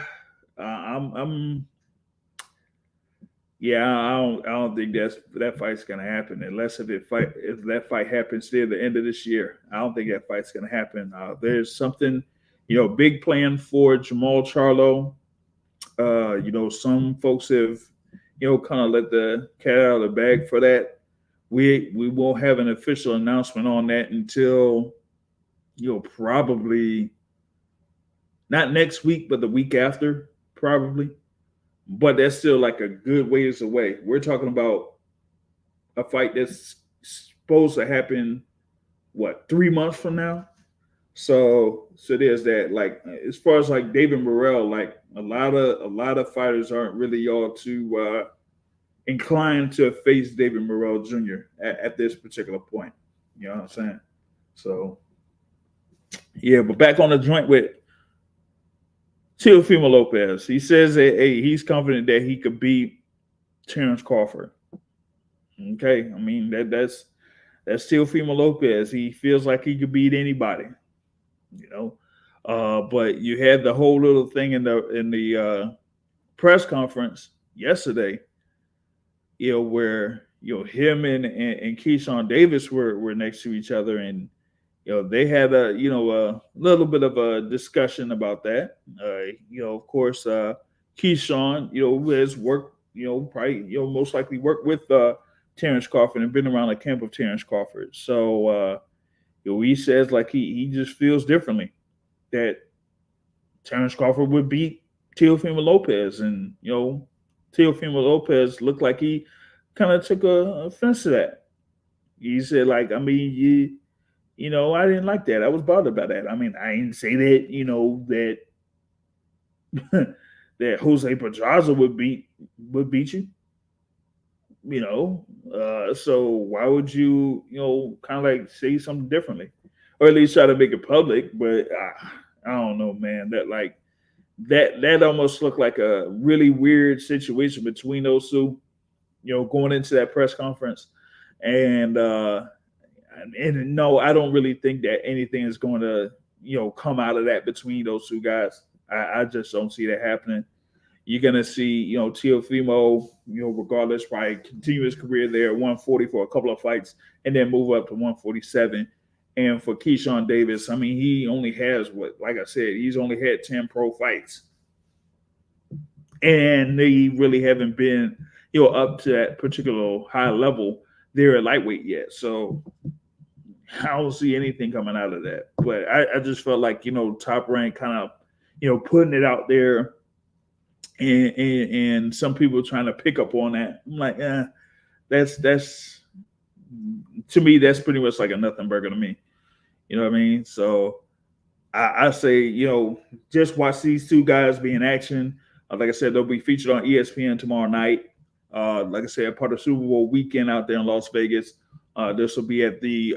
don't think that fight's gonna happen unless if that fight happens near the end of this year. I don't think that fight's gonna happen. There's something, big plan for Jamal Charlo. Some folks have, kind of let the cat out of the bag for that. We won't have an official announcement on that until, probably not next week, but the week after, probably. But that's still like a good ways away. We're talking about a fight that's supposed to happen, 3 months from now? So there's that. Like, as far as like David Morrell, like a lot of fighters aren't really all too inclined to face David Morrell Jr. at this particular point. You know what I'm saying? So yeah, but back on the joint with Teofimo Lopez. He says that, hey, he's confident that he could beat Terence Crawford. Okay, I mean that's Teofimo Lopez. He feels like he could beat anybody, But you had the whole little thing in the press conference yesterday, where him and Keyshawn Davis were next to each other, and they had a little bit of a discussion about that. Of course, Keyshawn, has worked, probably, most likely worked with Terence Crawford and been around the camp of Terence Crawford. So, he says like he just feels differently that Terence Crawford would beat Teofimo Lopez, and Teofimo Lopez looked like he kind of took offense to that. He said, like, I mean, I didn't like that. I was bothered by that. I mean, I didn't say that, that that Jose Pedraza would beat you. So why would you, kind of like say something differently, or at least try to make it public? But I don't know, man. That almost looked like a really weird situation between those two, going into that press conference, and no, I don't really think that anything is going to, come out of that between those two guys. I just don't see that happening. You're going to see, Teofimo, regardless, probably continue his career there at 140 for a couple of fights and then move up to 147. And for Keyshawn Davis, I mean, he only has like I said, he's only had 10 pro fights. and they really haven't been, up to that particular high level there at lightweight yet. So I don't see anything coming out of that. But I just felt like, Top Rank kind of, putting it out there, and some people trying to pick up on that. I'm like, that's to me, that's pretty much like a nothing burger to me. You know what I mean? So I say, just watch these two guys be in action. Like I said, they'll be featured on ESPN tomorrow night. Like I said, part of Super Bowl weekend out there in Las Vegas. This will be at the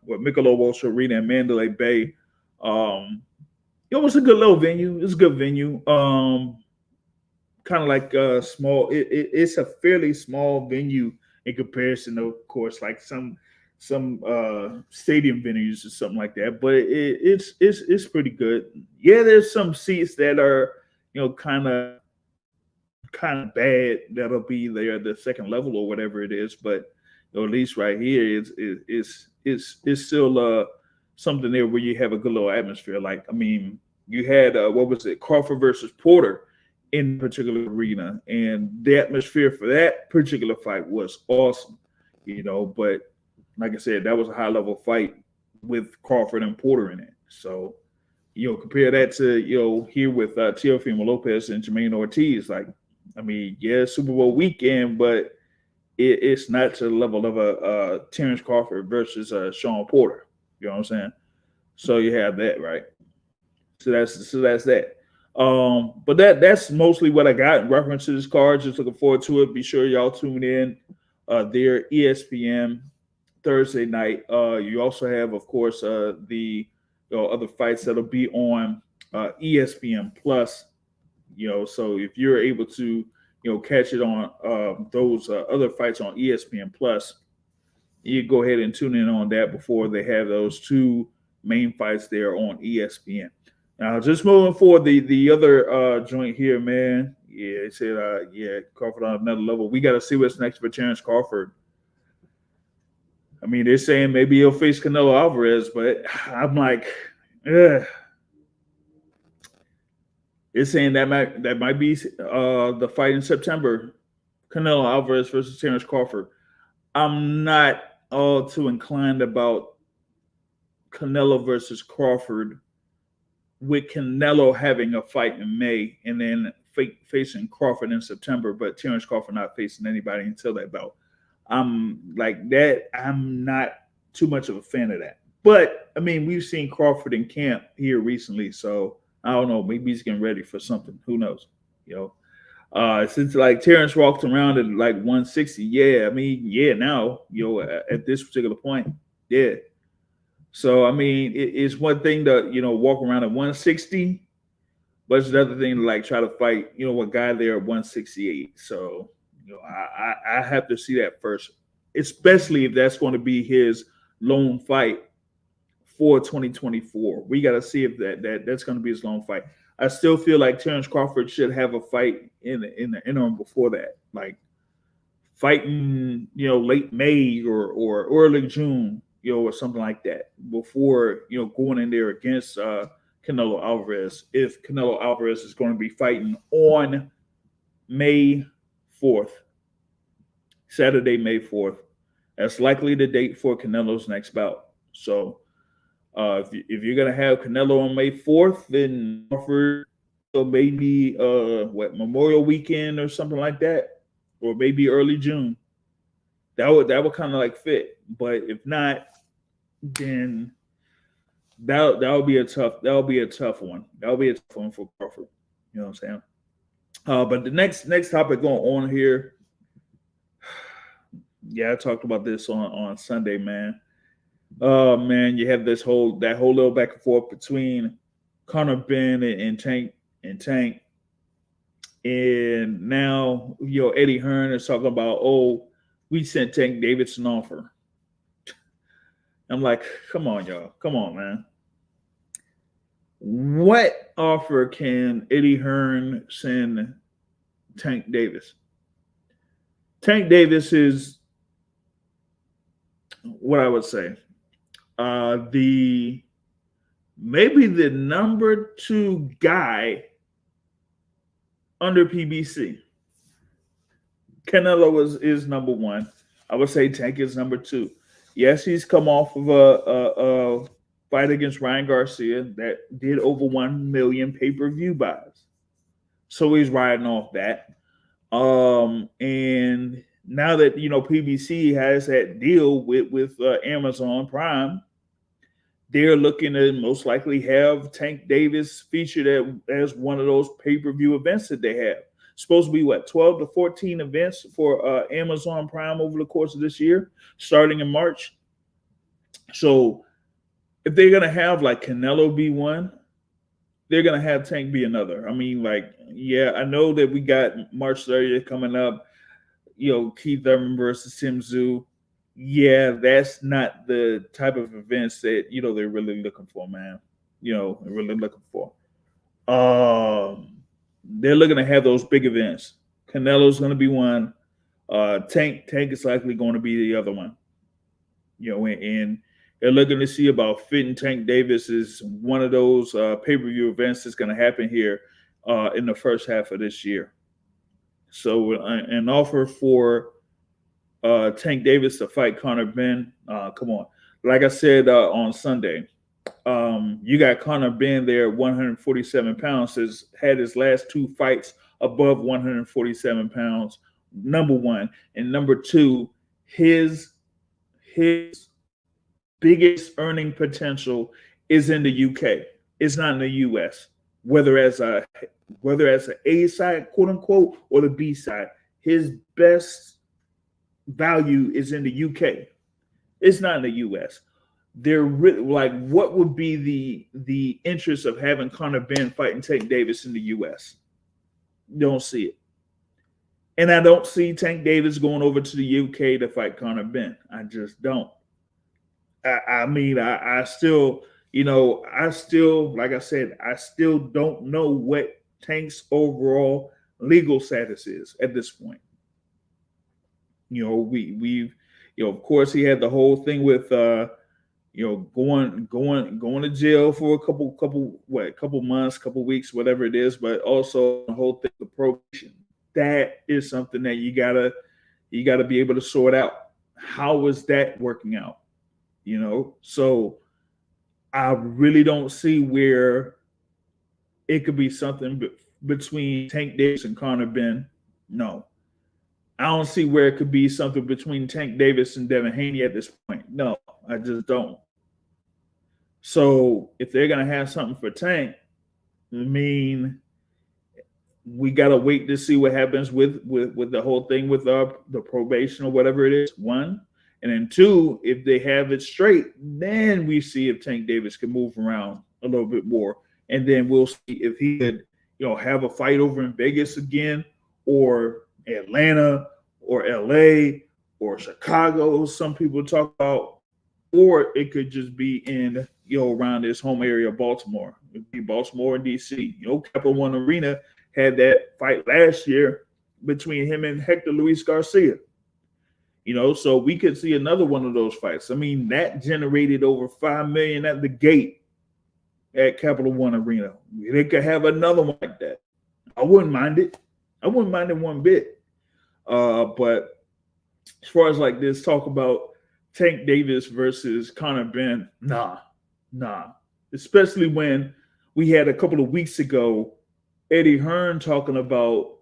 Michelob Ultra Arena in Mandalay Bay. It was a good little venue. It's a good venue. Kind of like small. It's a fairly small venue in comparison to, of course, like some stadium venues or something like that. But it's pretty good. Yeah, there's some seats that are kind of bad that'll be there at the second level or whatever it is. But at least right here it's still something there where you have a good little atmosphere. Like, I mean, you had what was it, Crawford versus Porter in a particular arena, and the atmosphere for that particular fight was awesome. But like I said, that was a high level fight with Crawford and Porter in it. So, compare that to, here with Teofimo Lopez and Jermaine Ortiz. Like, I mean, yeah, Super Bowl weekend, but it's not to the level of a Terence Crawford versus Sean Porter. You know what I'm saying? So you have that, right? So that's that. But that's mostly what I got in reference to this card. Just looking forward to it. Be sure y'all tune in there, ESPN Thursday night. You also have, of course, the other fights that'll be on ESPN Plus. So if you're able to catch it on those other fights on ESPN Plus, you go ahead and tune in on that before they have those two main fights there on ESPN. Now, just moving forward, the other joint here, man. Yeah, it said, Crawford on another level. We got to see what's next for Terence Crawford. I mean, they're saying maybe he'll face Canelo Alvarez, but I'm like, ugh. It's saying that might be the fight in September, Canelo Alvarez versus Terence Crawford. I'm not all too inclined about Canelo versus Crawford, with Canelo having a fight in May and then facing Crawford in September, but Terence Crawford not facing anybody until that bout. I'm like that. I'm not too much of a fan of that. But I mean, we've seen Crawford in camp here recently, so I don't know. Maybe he's getting ready for something. Who knows? Since like Terence walked around at like 160, yeah. I mean, yeah. Now, at this particular point, yeah. So I mean, it's one thing to walk around at 160, but it's another thing to like try to fight a guy there at 168. So I have to see that first, especially if that's going to be his lone fight for 2024. We got to see if that's going to be his lone fight. I still feel like Terence Crawford should have a fight in the interim before that, like fighting late May or early June, or something like that, before going in there against Canelo Alvarez. If Canelo Alvarez is going to be fighting on May 4th, Saturday, May 4th, that's likely the date for Canelo's next bout. So if you're gonna have Canelo on May 4th, then Crawford, maybe Memorial Weekend or something like that, or maybe early June. That would kind of like fit. But if not, then that'll be a tough one. That'll be a tough one for Crawford. You know what I'm saying? But the next topic going on here. Yeah, I talked about this on Sunday, man. Man, you have that whole little back and forth between Conor Benn and Tank. And now, Eddie Hearn is talking about, we sent Tank Davis an offer. I'm like, come on, y'all. Come on, man. What offer can Eddie Hearn send Tank Davis? Tank Davis is what I would say. Maybe the number 2 guy under PBC. Canelo is number one. I would say Tank is number two. Yes, he's come off of a fight against Ryan Garcia that did over 1 million pay-per-view buys. So he's riding off that. And now that PBC has that deal with Amazon Prime, they're looking to most likely have Tank Davis featured as one of those pay-per-view events that they have. Supposed to be 12 to 14 events for Amazon Prime over the course of this year, starting in March. So if they're gonna have like Canelo be one, they're gonna have Tank be another. I mean, I know that we got March 30th coming up. Keith Thurman versus Tim Tszyu. Yeah, that's not the type of events that they're really looking for, man. They're really looking for. They're looking to have those big events. Canelo's going to be one. Tank is likely going to be the other one. And they're looking to see about fitting Tank Davis as one of those pay-per-view events that's going to happen here in the first half of this year. So an offer for Tank Davis to fight Conor Benn. Come on. Like I said on Sunday, you got Conor Benn there at 147 pounds, has had his last two fights above 147 pounds, number one. And number two, his biggest earning potential is in the UK. It's not in the US. Whether as an A side, quote unquote, or the B side, his best value is in the UK. It's not in the US. They're really what would be the interest of having Conor Benn fighting Tank Davis in the US? Don't see it. And I don't see Tank Davis going over to the UK to fight Conor Benn. I just don't. I still, like I said, I still don't know what Tank's overall legal status is at this point. We've of course he had the whole thing with going to jail for a couple months, couple weeks, whatever it is, but also the whole thing of probation. That is something that you gotta be able to sort out. How is that working out? So I really don't see where it could be something between Tank Davis and Conor Benn. No. I don't see where it could be something between Tank Davis and Devin Haney at this point. No, I just don't. So if they're going to have something for Tank, we got to wait to see what happens with the whole thing with the probation or whatever it is, one. And then two, if they have it straight, then we see if Tank Davis can move around a little bit more. And then we'll see if he could, have a fight over in Vegas again, or Atlanta, or LA, or Chicago, some people talk about, or it could just be in, around this home area of Baltimore. It'd be Baltimore and DC. Capital One Arena had that fight last year between him and Hector Luis Garcia. So we could see another one of those fights. I mean, that generated over $5 million at the gate at Capital One Arena. They could have another one like that. I wouldn't mind it. I wouldn't mind it one bit. But as far as like this talk about Tank Davis versus Conor Benn, nah. Especially when we had a couple of weeks ago Eddie Hearn talking about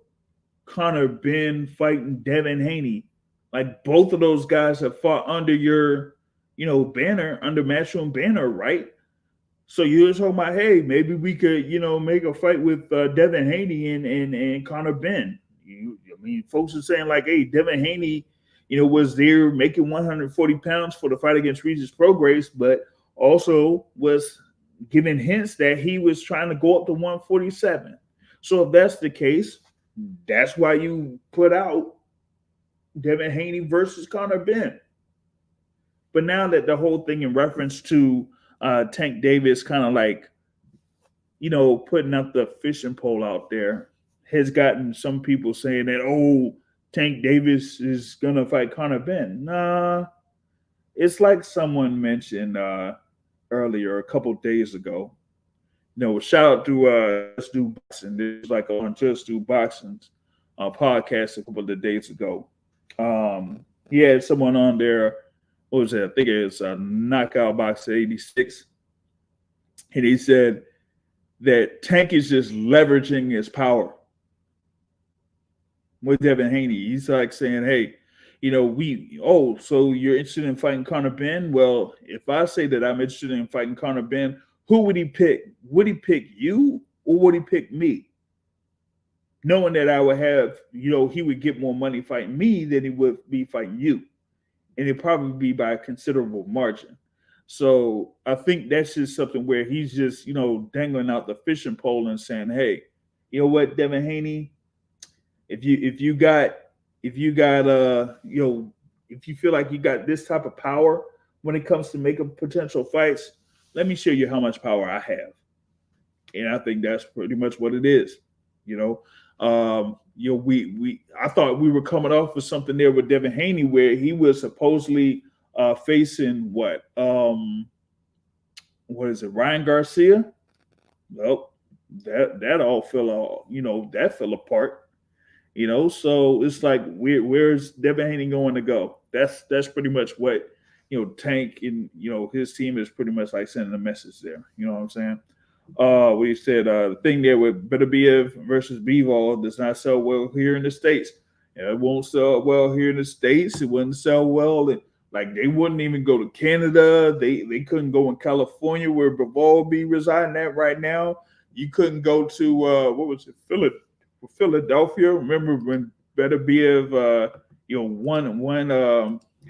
Conor Benn fighting Devin Haney. Like both of those guys have fought under your, banner, under Matchroom banner, right? So you're talking about, hey, maybe we could, make a fight with Devin Haney and Conor Benn. Folks are saying like, hey, Devin Haney, was there making 140 pounds for the fight against Regis Prograis, but also was giving hints that he was trying to go up to 147. So if that's the case, that's why you put out Devin Haney versus Conor Benn. But now that the whole thing in reference to Tank Davis kind of like, putting up the fishing pole out there has gotten some people saying that, oh, Tank Davis is going to fight Conor Benn. Nah, it's like someone mentioned earlier, a couple days ago. shout out to Just Do Boxing. There's like on Just Do Boxing's podcast a couple of days ago. He had someone on there. What was it? I think it's Knockout Boxer 86. And he said that Tank is just leveraging his power with Devin Haney. He's like saying, hey, so you're interested in fighting Conor Benn? Well, if I say that I'm interested in fighting Conor Benn, who would he pick? Would he pick you or would he pick me? Knowing that I would have, he would get more money fighting me than he would be fighting you. And it'd probably be by a considerable margin. So I think that's just something where he's just, dangling out the fishing pole and saying, hey, you know what, Devin Haney, if you feel like you got this type of power when it comes to making potential fights, let me show you how much power I have. And I think that's pretty much what it is. I thought we were coming off with something there with Devin Haney where he was supposedly facing Ryan Garcia. Well, that all fell apart. So it's like where's Devin Haney going to go? That's pretty much what Tank and his team is pretty much like sending a message there. You know what I'm saying? We said the thing there with Beterbiev versus Bivol does not sell well here in the States. It won't sell well here in the States. It wouldn't sell well. Like they wouldn't even go to Canada. They couldn't go in California where Bivol be residing at right now. You couldn't go to Philadelphia. Remember when Beterbiev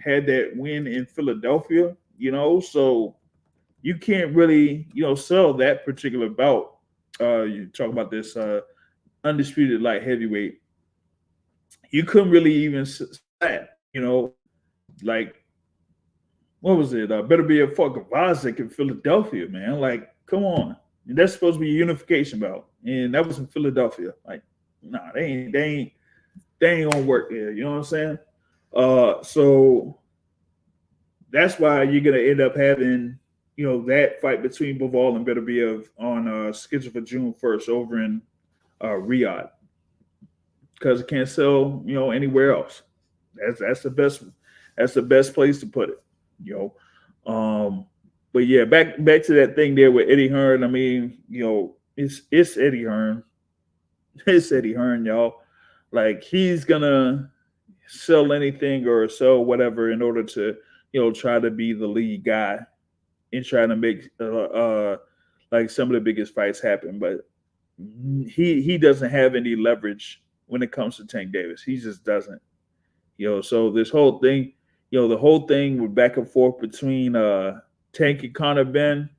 had that win in Philadelphia? So you can't really, sell that particular bout. You talk about this undisputed light heavyweight. You couldn't really even that, like, what was it? Better be a fucking Vazik in Philadelphia, man. Like, come on. And that's supposed to be a unification bout. And that was in Philadelphia. Like, nah, they ain't gonna work there. You know what I'm saying? So that's why you're gonna end up having that fight between Bivol and Beterbiev on scheduled for June 1st over in Riyadh, because it can't sell anywhere else. That's the best. That's the best place to put it. But yeah, back to that thing there with Eddie Hearn. I mean, it's Eddie Hearn. It's Eddie Hearn, y'all. Like he's gonna sell anything or sell whatever in order to try to be the lead guy and trying to make like some of the biggest fights happen, but he doesn't have any leverage when it comes to Tank Davis. He just doesn't. So this whole thing, the whole thing with back and forth between Tank and Conor Benn,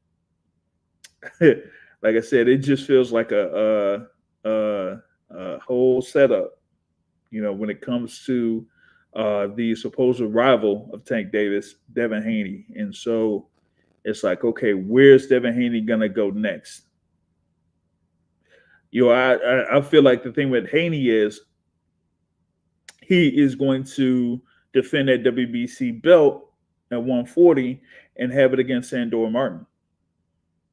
like I said, it just feels like a whole setup. When it comes to the supposed rival of Tank Davis, Devin Haney, and so. It's like, okay, where's Devin Haney gonna go next? I feel like the thing with Haney is he is going to defend that WBC belt at 140 and have it against Sandor Martin.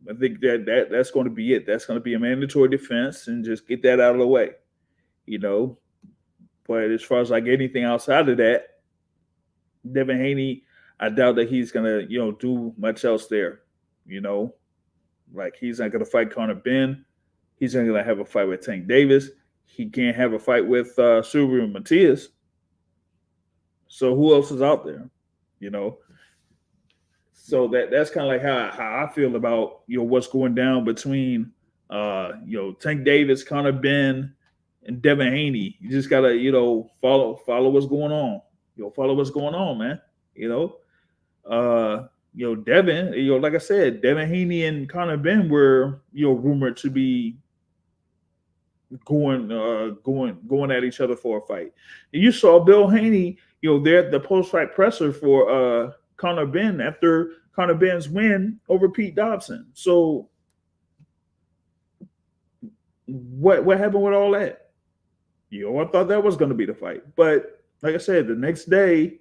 I think that's going to be it. That's going to be a mandatory defense and just get that out of the way, But as far as like anything outside of that, Devin Haney, I doubt that he's gonna, do much else there. Like he's not gonna fight Conor Benn. He's not gonna have a fight with Tank Davis. He can't have a fight with Subaru Matias. So who else is out there? So that's kind of like how I feel about what's going down between Tank Davis, Conor Benn, and Devin Haney. You just gotta follow what's going on. Follow what's going on, man. Devin, like I said, Devin Haney and Conor Benn were, rumored to be going at each other for a fight. And you saw Bill Haney, there at the post-fight presser for Conor Benn after Conor Benn's win over Pete Dobson. So what happened with all that? I thought that was going to be the fight. But like I said, the next day,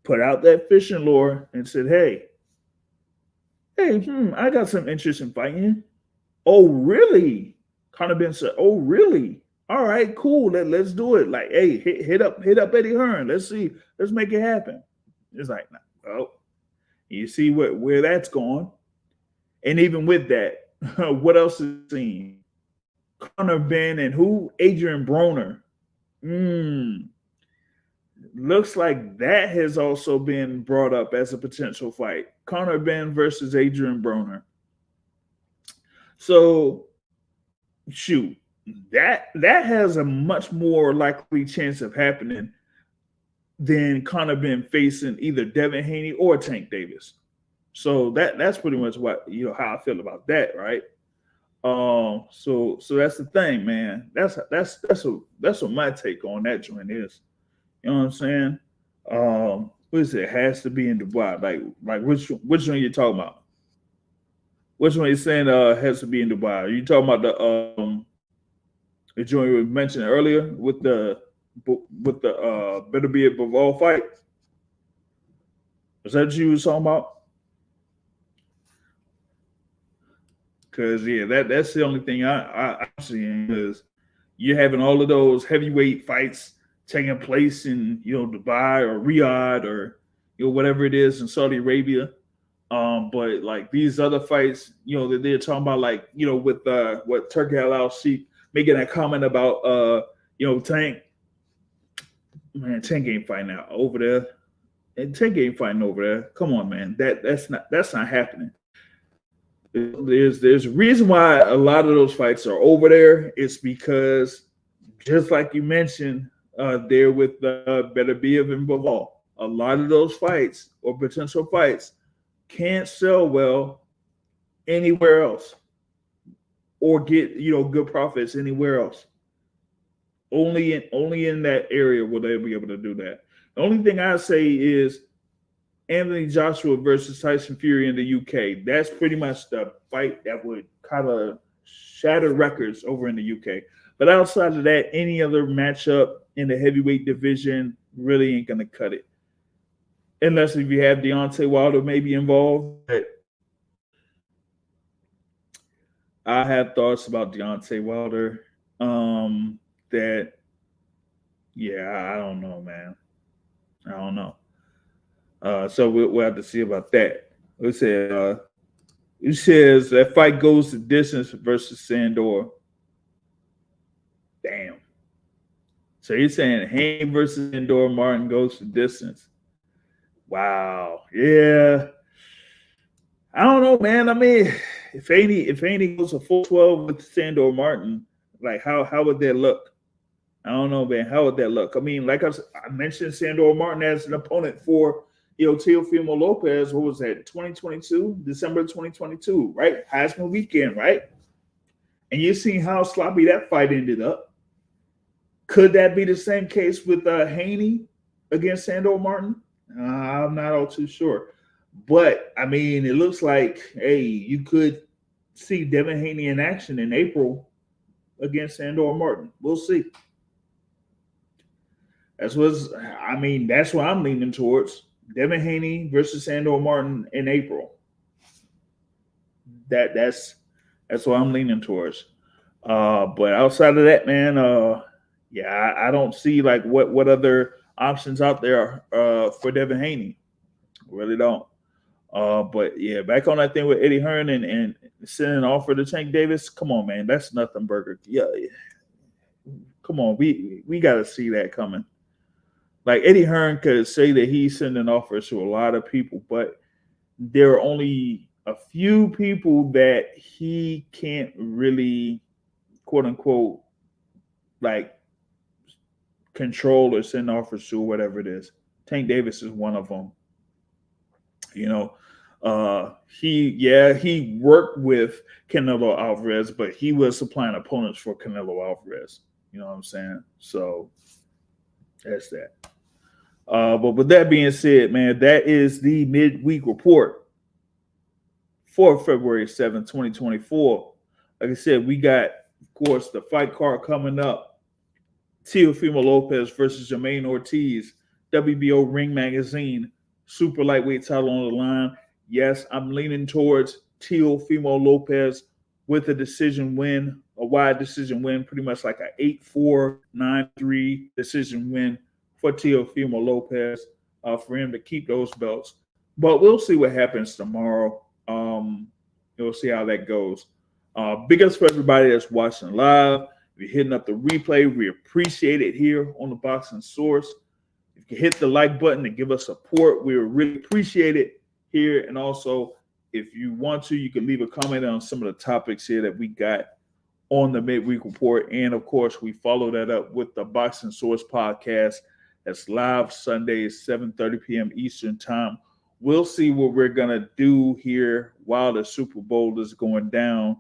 put out that fishing lure and said, hey, Hey, I got some interest in fighting you. Oh, really? Conor Benn said, "Oh, really? All right, cool. Let's do it. Like, hey, hit up Eddie Hearn. Let's see. Let's make it happen." It's like, oh, you see where that's going. And even with that, what else is seen? Conor Benn and who? Adrian Broner. Mm, looks like that has also been brought up as a potential fight. Conor Benn versus Adrian Broner. So shoot, that has a much more likely chance of happening than Conor Benn facing either Devin Haney or Tank Davis. So that's pretty much what how I feel about that, right? So that's the thing, man. That's what my take on that joint is. You know what I'm saying? What is it? Has to be in Dubai. Like which one you talking about? Which one you saying has to be in Dubai? Are you talking about the joint we mentioned earlier with the better be above all fight? Is that what you was talking about? Cause yeah, that's the only thing I'm seeing is you're having all of those heavyweight fights taking place in Dubai or Riyadh or whatever it is in Saudi Arabia. But like these other fights, that they're talking about, like with what Turkey Al Sheikh making that comment about Tank. Man, Tank ain't fighting out over there, and Tank ain't fighting over there. Come on, man, that's not happening. There's a reason why a lot of those fights are over there. It's because, just like you mentioned, there with Beterbiev and Bivol, a lot of those fights or potential fights can't sell well anywhere else or get good profits anywhere else. Only in that area will they be able to do that. The only thing I say is Anthony Joshua versus Tyson Fury in the UK. That's pretty much the fight that would kind of shatter records over in the UK. But outside of that, any other matchup in the heavyweight division really ain't gonna cut it. Unless if you have Deontay Wilder maybe involved. But I have thoughts about Deontay Wilder. That I don't know, man. I don't know. So we'll have to see about that. It says that fight goes the distance versus Sandor. Damn. So you're saying Haney versus Sandor Martin goes the distance. Wow. Yeah. I don't know, man. I mean, if Haney goes a full 12 with Sandor Martin, like how would that look? I don't know, man. How would that look? I mean, like I mentioned Sandor Martin as an opponent for Teofimo Lopez. What was that? 2022, December 2022, right? Heisman weekend, right? And you see how sloppy that fight ended up. Could that be the same case with Haney against Sandor Martin? I'm not all too sure. But I mean, it looks like, hey, you could see Devin Haney in action in April against Sandor Martin. We'll see. That's what I'm leaning towards. Devin Haney versus Sandor Martin in April. That's what I'm leaning towards. But outside of that, man, I don't see like what other options out there for Devin Haney. Really don't. But yeah, back on that thing with Eddie Hearn and sending an offer to Tank Davis. Come on, man, that's nothing burger. Yeah. Come on, we got to see that coming. Like Eddie Hearn could say that he's sending offers to a lot of people, but there are only a few people that he can't really, quote unquote, like control or send offers to, or whatever it is. Tank Davis is one of them. He worked with Canelo Alvarez, but he was supplying opponents for Canelo Alvarez. You know what I'm saying? So that's that. But with that being said, man, that is the midweek report for February 7th, 2024. Like I said, we got, of course, the fight card coming up. Teofimo Lopez versus Jermaine Ortiz, WBO Ring Magazine, super lightweight title on the line. Yes, I'm leaning towards Teofimo Lopez with a decision win, a wide decision win, pretty much like an 8-4, 9-3 decision win for Teofimo Lopez for him to keep those belts. But we'll see what happens tomorrow. We'll see how that goes. Big ups for everybody that's watching live. If you're hitting up the replay, we appreciate it here on the Boxing Source. If you hit the like button and give us support, we would really appreciate it here. And also, if you want to, you can leave a comment on some of the topics here that we got on the Midweek Report. And of course, we follow that up with the Boxing Source podcast. That's live Sundays, 7:30 p.m. Eastern time. We'll see what we're going to do here while the Super Bowl is going down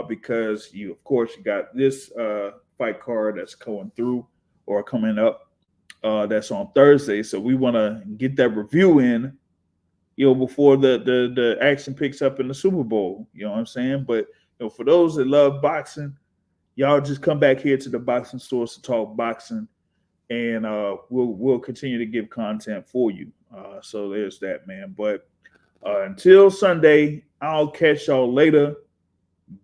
because you got this fight card that's going through or coming up that's on Thursday. So we want to get that review in, before the action picks up in the Super Bowl. You know what I'm saying? But for those that love boxing, y'all just come back here to the Boxing Source to talk boxing, and we'll continue to give content for you. So there's that, man. But until Sunday, I'll catch y'all later.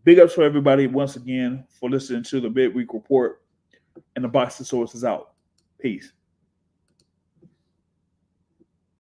Big ups for everybody once again for listening to the Midweek Report, and the Boxing Source is out. Peace.